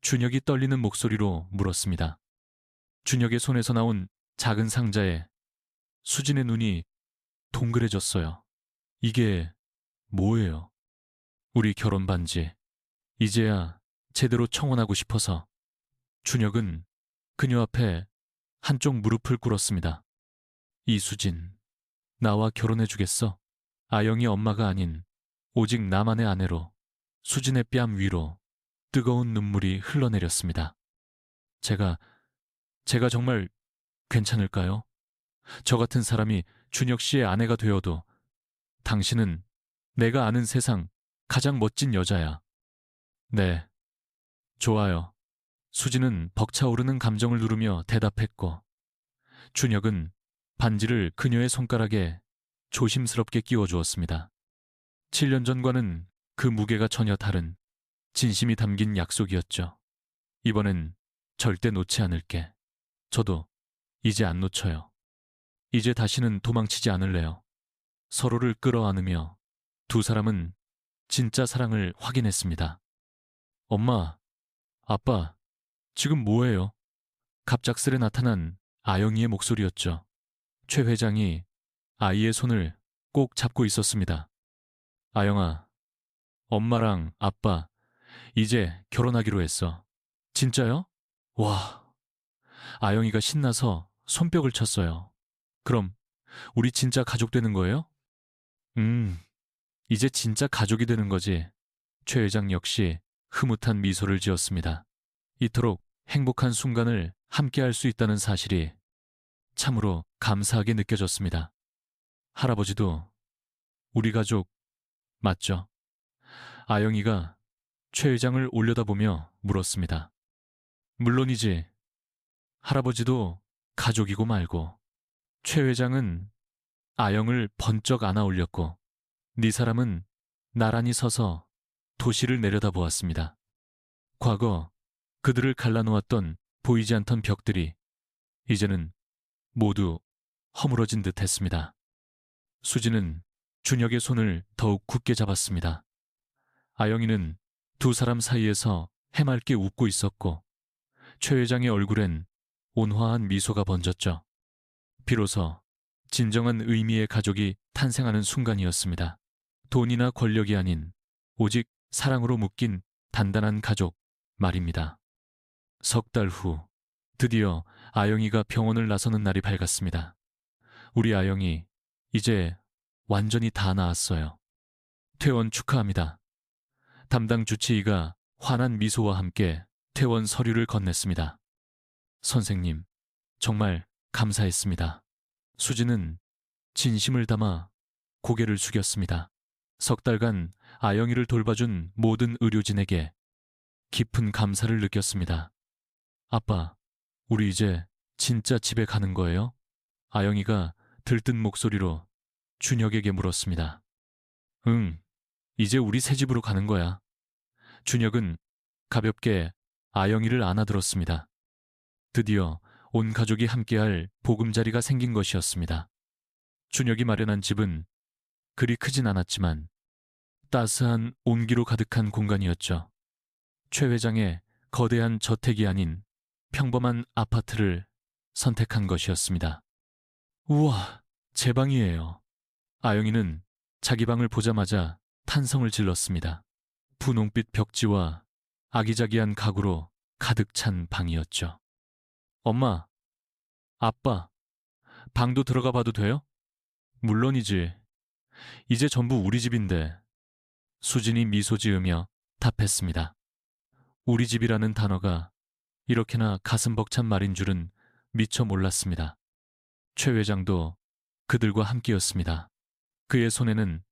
준혁이 떨리는 목소리로 물었습니다. 준혁의 손에서 나온 작은 상자에 수진의 눈이 동그래졌어요. 이게 뭐예요? 우리 결혼 반지. 이제야 제대로 청혼하고 싶어서. 준혁은 그녀 앞에 한쪽 무릎을 꿇었습니다. 이수진, 나와 결혼해주겠어? 아영이 엄마가 아닌 오직 나만의 아내로 수진의 뺨 위로 뜨거운 눈물이 흘러내렸습니다. 제가 정말 괜찮을까요? 저 같은 사람이 준혁 씨의 아내가 되어도 당신은 내가 아는 세상 가장 멋진 여자야. 네, 좋아요. 수진은 벅차오르는 감정을 누르며 대답했고 준혁은 반지를 그녀의 손가락에 조심스럽게 끼워주었습니다. 7년 전과는 그 무게가 전혀 다른 진심이 담긴 약속이었죠. 이번엔 절대 놓지 않을게. 저도 이제 안 놓쳐요. 이제 다시는 도망치지 않을래요. 서로를 끌어안으며 두 사람은 진짜 사랑을 확인했습니다. 엄마, 아빠, 지금 뭐해요? 갑작스레 나타난 아영이의 목소리였죠. 최 회장이 아이의 손을 꼭 잡고 있었습니다. 아영아, 엄마랑 아빠, 이제 결혼하기로 했어. 진짜요? 와, 아영이가 신나서 손뼉을 쳤어요. 그럼 우리 진짜 가족 되는 거예요? 음, 이제 진짜 가족이 되는 거지. 최 회장 역시 흐뭇한 미소를 지었습니다. 이토록 행복한 순간을 함께할 수 있다는 사실이 참으로 감사하게 느껴졌습니다. 할아버지도 우리 가족 맞죠? 아영이가 최 회장을 올려다보며 물었습니다. 물론이지. 할아버지도 가족이고 말고. 최 회장은 아영을 번쩍 안아 올렸고 네 사람은 나란히 서서 도시를 내려다보았습니다. 과거 그들을 갈라놓았던 보이지 않던 벽들이 이제는 모두 허물어진 듯 했습니다. 수지는 준혁의 손을 더욱 굳게 잡았습니다. 아영이는 두 사람 사이에서 해맑게 웃고 있었고 최 회장의 얼굴엔 온화한 미소가 번졌죠. 비로소 진정한 의미의 가족이 탄생하는 순간이었습니다. 돈이나 권력이 아닌 오직 사랑으로 묶인 단단한 가족 말입니다. 석 달 후 드디어 아영이가 병원을 나서는 날이 밝았습니다. 우리 아영이 이제 완전히 다 나았어요. 퇴원 축하합니다. 담당 주치의가 환한 미소와 함께 퇴원 서류를 건넸습니다. 선생님, 정말 감사했습니다. 수지는 진심을 담아 고개를 숙였습니다. 석 달간 아영이를 돌봐준 모든 의료진에게 깊은 감사를 느꼈습니다. 아빠, 우리 이제 진짜 집에 가는 거예요? 아영이가 들뜬 목소리로 준혁에게 물었습니다. 응, 이제 우리 새 집으로 가는 거야. 준혁은 가볍게 아영이를 안아들었습니다. 드디어 온 가족이 함께할 보금자리가 생긴 것이었습니다. 준혁이 마련한 집은 그리 크진 않았지만 따스한 온기로 가득한 공간이었죠. 최 회장의 거대한 저택이 아닌 평범한 아파트를 선택한 것이었습니다. 우와, 제 방이에요. 아영이는 자기 방을 보자마자 탄성을 질렀습니다. 분홍빛 벽지와 아기자기한 가구로 가득 찬 방이었죠. 엄마, 아빠, 방도 들어가 봐도 돼요? 물론이지. 이제 전부 우리 집인데. 수진이 미소 지으며 답했습니다. 우리 집이라는 단어가 이렇게나 가슴 벅찬 말인 줄은 미처 몰랐습니다. 최 회장도 그들과 함께였습니다. 그의 손에는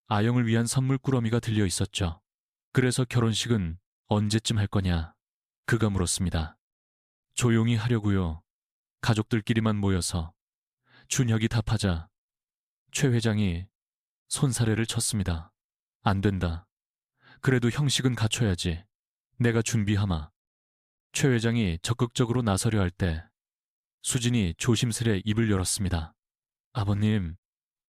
아영을 위한 선물 꾸러미가 들려 있었죠. 그래서 결혼식은 언제쯤 할 거냐? 그가 물었습니다. 조용히 하려고요. 가족들끼리만 모여서. 준혁이 답하자 최 회장이 손사래를 쳤습니다. 안 된다. 그래도 형식은 갖춰야지. 내가 준비하마. 최 회장이 적극적으로 나서려 할 때 수진이 조심스레 입을 열었습니다. 아버님,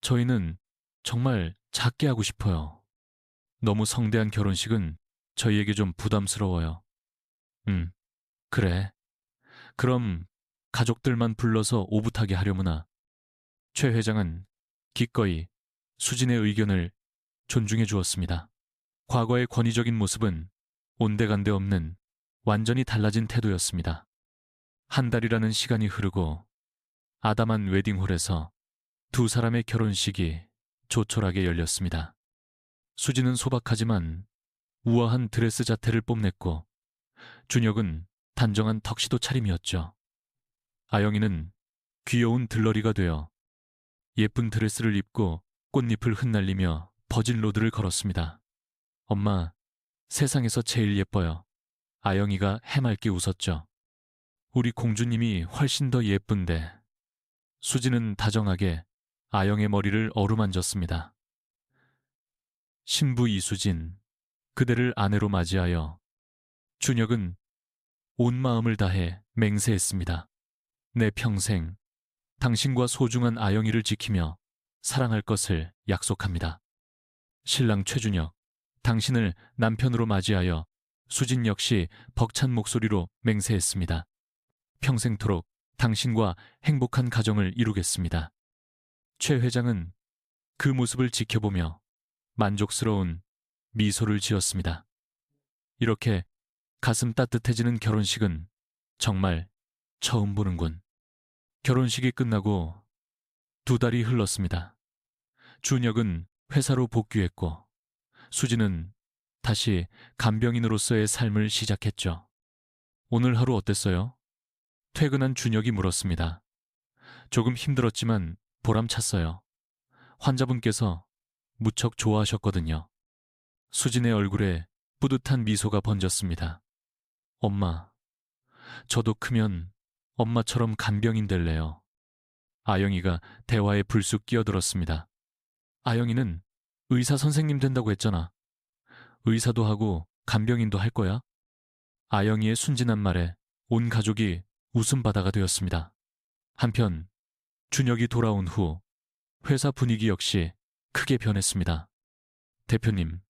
저희는 정말 작게 하고 싶어요. 너무 성대한 결혼식은 저희에게 좀 부담스러워요. 그래. 그럼 가족들만 불러서 오붓하게 하려무나. 최 회장은 기꺼이 수진의 의견을 존중해 주었습니다. 과거의 권위적인 모습은 온데간데 없는 완전히 달라진 태도였습니다. 한 달이라는 시간이 흐르고 아담한 웨딩홀에서 두 사람의 결혼식이 조촐하게 열렸습니다. 수지는 소박하지만 우아한 드레스 자태를 뽐냈고 준혁은 단정한 턱시도 차림이었죠. 아영이는 귀여운 들러리가 되어 예쁜 드레스를 입고 꽃잎을 흩날리며 버진 로드를 걸었습니다. 엄마, 세상에서 제일 예뻐요. 아영이가 해맑게 웃었죠. 우리 공주님이 훨씬 더 예쁜데. 수지는 다정하게 아영의 머리를 어루만졌습니다. 신부 이수진, 그대를 아내로 맞이하여 준혁은 온 마음을 다해 맹세했습니다. 내 평생 당신과 소중한 아영이를 지키며 사랑할 것을 약속합니다. 신랑 최준혁, 당신을 남편으로 맞이하여 수진 역시 벅찬 목소리로 맹세했습니다. 평생토록 당신과 행복한 가정을 이루겠습니다. 최 회장은 그 모습을 지켜보며 만족스러운 미소를 지었습니다. 이렇게 가슴 따뜻해지는 결혼식은 정말 처음 보는군. 결혼식이 끝나고 두 달이 흘렀습니다. 준혁은 회사로 복귀했고 수지는 다시 간병인으로서의 삶을 시작했죠. 오늘 하루 어땠어요? 퇴근한 준혁이 물었습니다. 조금 힘들었지만 보람찼어요. 환자분께서 무척 좋아하셨거든요. 수진의 얼굴에 뿌듯한 미소가 번졌습니다. 엄마, 저도 크면 엄마처럼 간병인 될래요. 아영이가 대화에 불쑥 끼어들었습니다. 아영이는 의사 선생님 된다고 했잖아. 의사도 하고 간병인도 할 거야? 아영이의 순진한 말에 온 가족이 웃음바다가 되었습니다. 한편 준혁이 돌아온 후 회사 분위기 역시 크게 변했습니다. 대표님,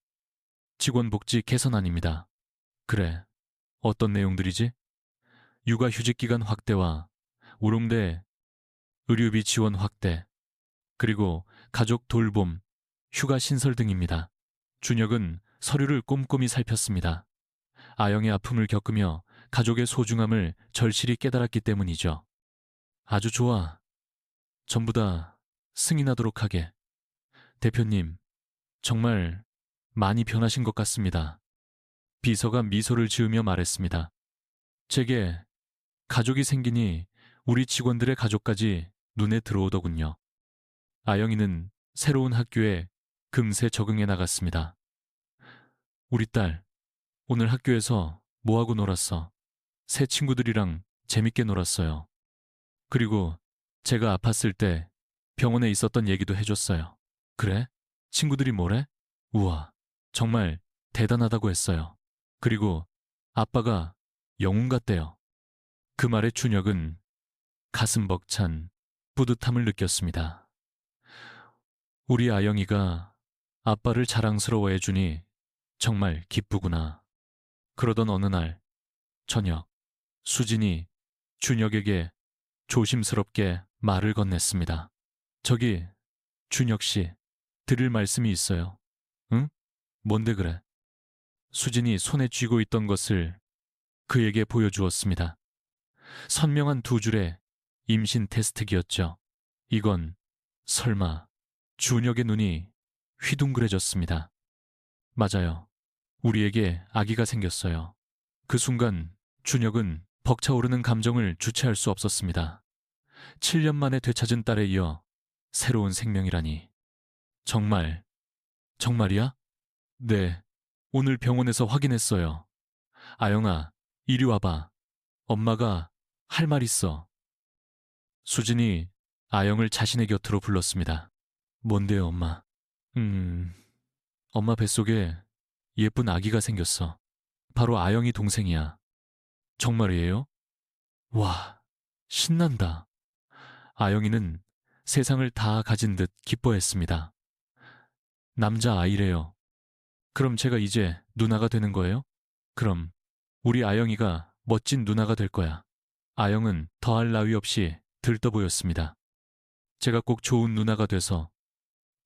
직원 복지 개선안입니다. 그래, 어떤 내용들이지? 육아휴직 기간 확대와 우롱대 의료비 지원 확대, 그리고 가족 돌봄, 휴가 신설 등입니다. 준혁은 서류를 꼼꼼히 살폈습니다. 아영의 아픔을 겪으며 가족의 소중함을 절실히 깨달았기 때문이죠. 아주 좋아. 전부 다 승인하도록 하게. 대표님, 정말 많이 변하신 것 같습니다. 비서가 미소를 지으며 말했습니다. 제게 가족이 생기니 우리 직원들의 가족까지 눈에 들어오더군요. 아영이는 새로운 학교에 금세 적응해 나갔습니다. 우리 딸, 오늘 학교에서 뭐하고 놀았어? 새 친구들이랑 재밌게 놀았어요. 그리고 제가 아팠을 때 병원에 있었던 얘기도 해줬어요. 그래? 친구들이 뭐래? 우와, 정말 대단하다고 했어요. 그리고 아빠가 영웅 같대요. 그 말에 준혁은 가슴 벅찬 뿌듯함을 느꼈습니다. 우리 아영이가 아빠를 자랑스러워해 주니 정말 기쁘구나. 그러던 어느 날 저녁, 수진이 준혁에게 조심스럽게 말을 건넸습니다. 저기, 준혁 씨, 드릴 말씀이 있어요. 응? 뭔데 그래? 수진이 손에 쥐고 있던 것을 그에게 보여주었습니다. 선명한 두 줄의 임신 테스트기였죠. 이건 설마 준혁의 눈이 휘둥그레졌습니다. 맞아요. 우리에게 아기가 생겼어요. 그 순간 준혁은 벅차오르는 감정을 주체할 수 없었습니다. 7년 만에 되찾은 딸에 이어 새로운 생명이라니. 정말, 정말이야? 네, 오늘 병원에서 확인했어요. 아영아, 이리 와봐. 엄마가 할 말 있어. 수진이 아영을 자신의 곁으로 불렀습니다. 뭔데요, 엄마? 음, 엄마 뱃속에 예쁜 아기가 생겼어. 바로 아영이 동생이야. 정말이에요? 와, 신난다. 아영이는 세상을 다 가진 듯 기뻐했습니다. 남자 아이래요. 그럼 제가 이제 누나가 되는 거예요? 그럼 우리 아영이가 멋진 누나가 될 거야. 아영은 더할 나위 없이 들떠 보였습니다. 제가 꼭 좋은 누나가 돼서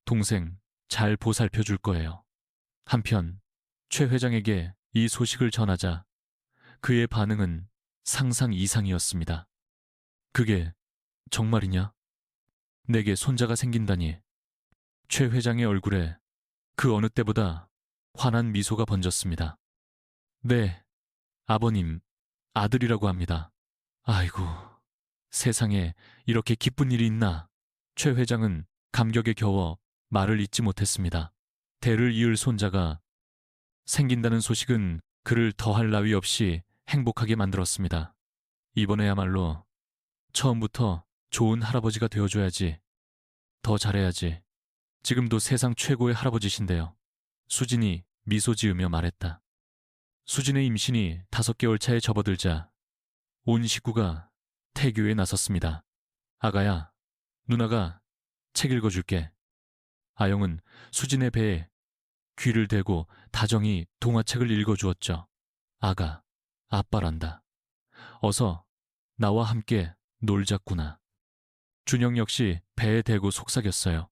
동생 잘 보살펴 줄 거예요. 한편 최 회장에게 이 소식을 전하자 그의 반응은 상상 이상이었습니다. 그게 정말이냐? 내게 손자가 생긴다니. 최 회장의 얼굴에 그 어느 때보다 환한 미소가 번졌습니다. 네, 아버님, 아들이라고 합니다. 아이고, 세상에 이렇게 기쁜 일이 있나? 최 회장은 감격에 겨워 말을 잇지 못했습니다. 대를 이을 손자가 생긴다는 소식은 그를 더할 나위 없이 행복하게 만들었습니다. 이번에야말로 처음부터 좋은 할아버지가 되어줘야지. 더 잘해야지. 지금도 세상 최고의 할아버지신데요. 수진이 미소 지으며 말했다. 수진의 임신이 5개월 차에 접어들자 온 식구가 태교에 나섰습니다. 아가야, 누나가 책 읽어줄게. 아영은 수진의 배에 귀를 대고 다정히 동화책을 읽어주었죠. 아가, 아빠란다. 어서 나와 함께 놀자꾸나. 준영 역시 배에 대고 속삭였어요.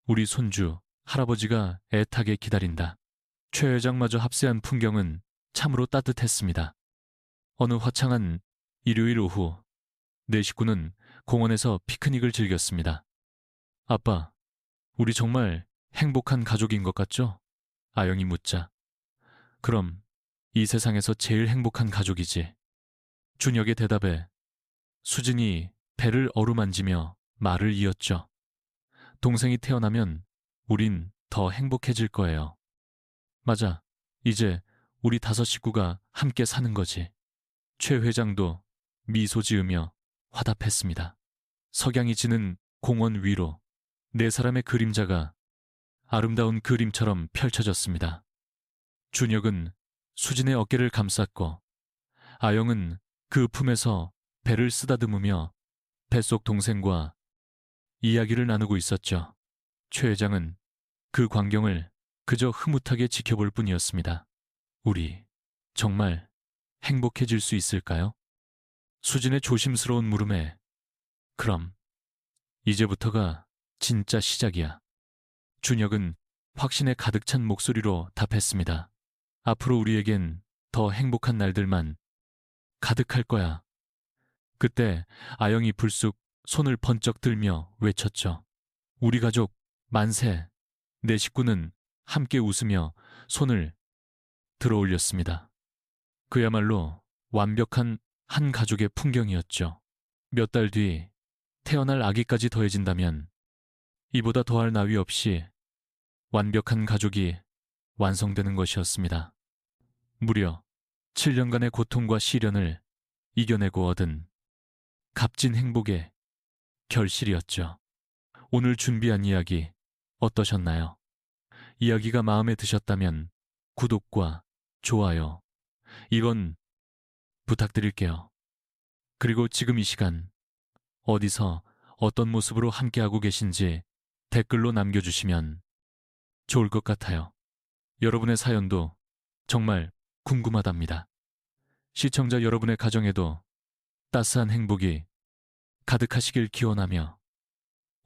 우리 손주, 할아버지가 애타게 기다린다. 최 회장마저 합세한 풍경은 참으로 따뜻했습니다. 어느 화창한 일요일 오후, 네 식구는 공원에서 피크닉을 즐겼습니다. 아빠, 우리 정말 행복한 가족인 것 같죠? 아영이 묻자. 그럼 이 세상에서 제일 행복한 가족이지. 준혁의 대답에 수진이 배를 어루만지며 말을 이었죠. 동생이 태어나면 우린 더 행복해질 거예요. 맞아. 이제 우리 5 식구가 함께 사는 거지. 최 회장도 미소 지으며 화답했습니다. 석양이 지는 공원 위로 4사람의 그림자가 아름다운 그림처럼 펼쳐졌습니다. 준혁은 수진의 어깨를 감쌌고 아영은 그 품에서 배를 쓰다듬으며 뱃속 동생과 이야기를 나누고 있었죠. 최 회장은 그 광경을 그저 흐뭇하게 지켜볼 뿐이었습니다. 우리 정말 행복해질 수 있을까요? 수진의 조심스러운 물음에 그럼 이제부터가 진짜 시작이야. 준혁은 확신에 가득 찬 목소리로 답했습니다. 앞으로 우리에겐 더 행복한 날들만 가득할 거야. 그때 아영이 불쑥 손을 번쩍 들며 외쳤죠. 우리 가족 만세. 네 식구는 함께 웃으며 손을 들어 올렸습니다. 그야말로 완벽한 한 가족의 풍경이었죠. 몇 달 뒤 태어날 아기까지 더해진다면 이보다 더할 나위 없이 완벽한 가족이 완성되는 것이었습니다. 무려 7년간의 고통과 시련을 이겨내고 얻은 값진 행복의 결실이었죠. 오늘 준비한 이야기 어떠셨나요? 이야기가 마음에 드셨다면 구독과 좋아요, 이건 부탁드릴게요. 그리고 지금 이 시간 어디서 어떤 모습으로 함께하고 계신지 댓글로 남겨주시면 좋을 것 같아요. 여러분의 사연도 정말 궁금하답니다. 시청자 여러분의 가정에도 따스한 행복이 가득하시길 기원하며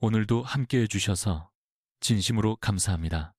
오늘도 함께 해주셔서 진심으로 감사합니다.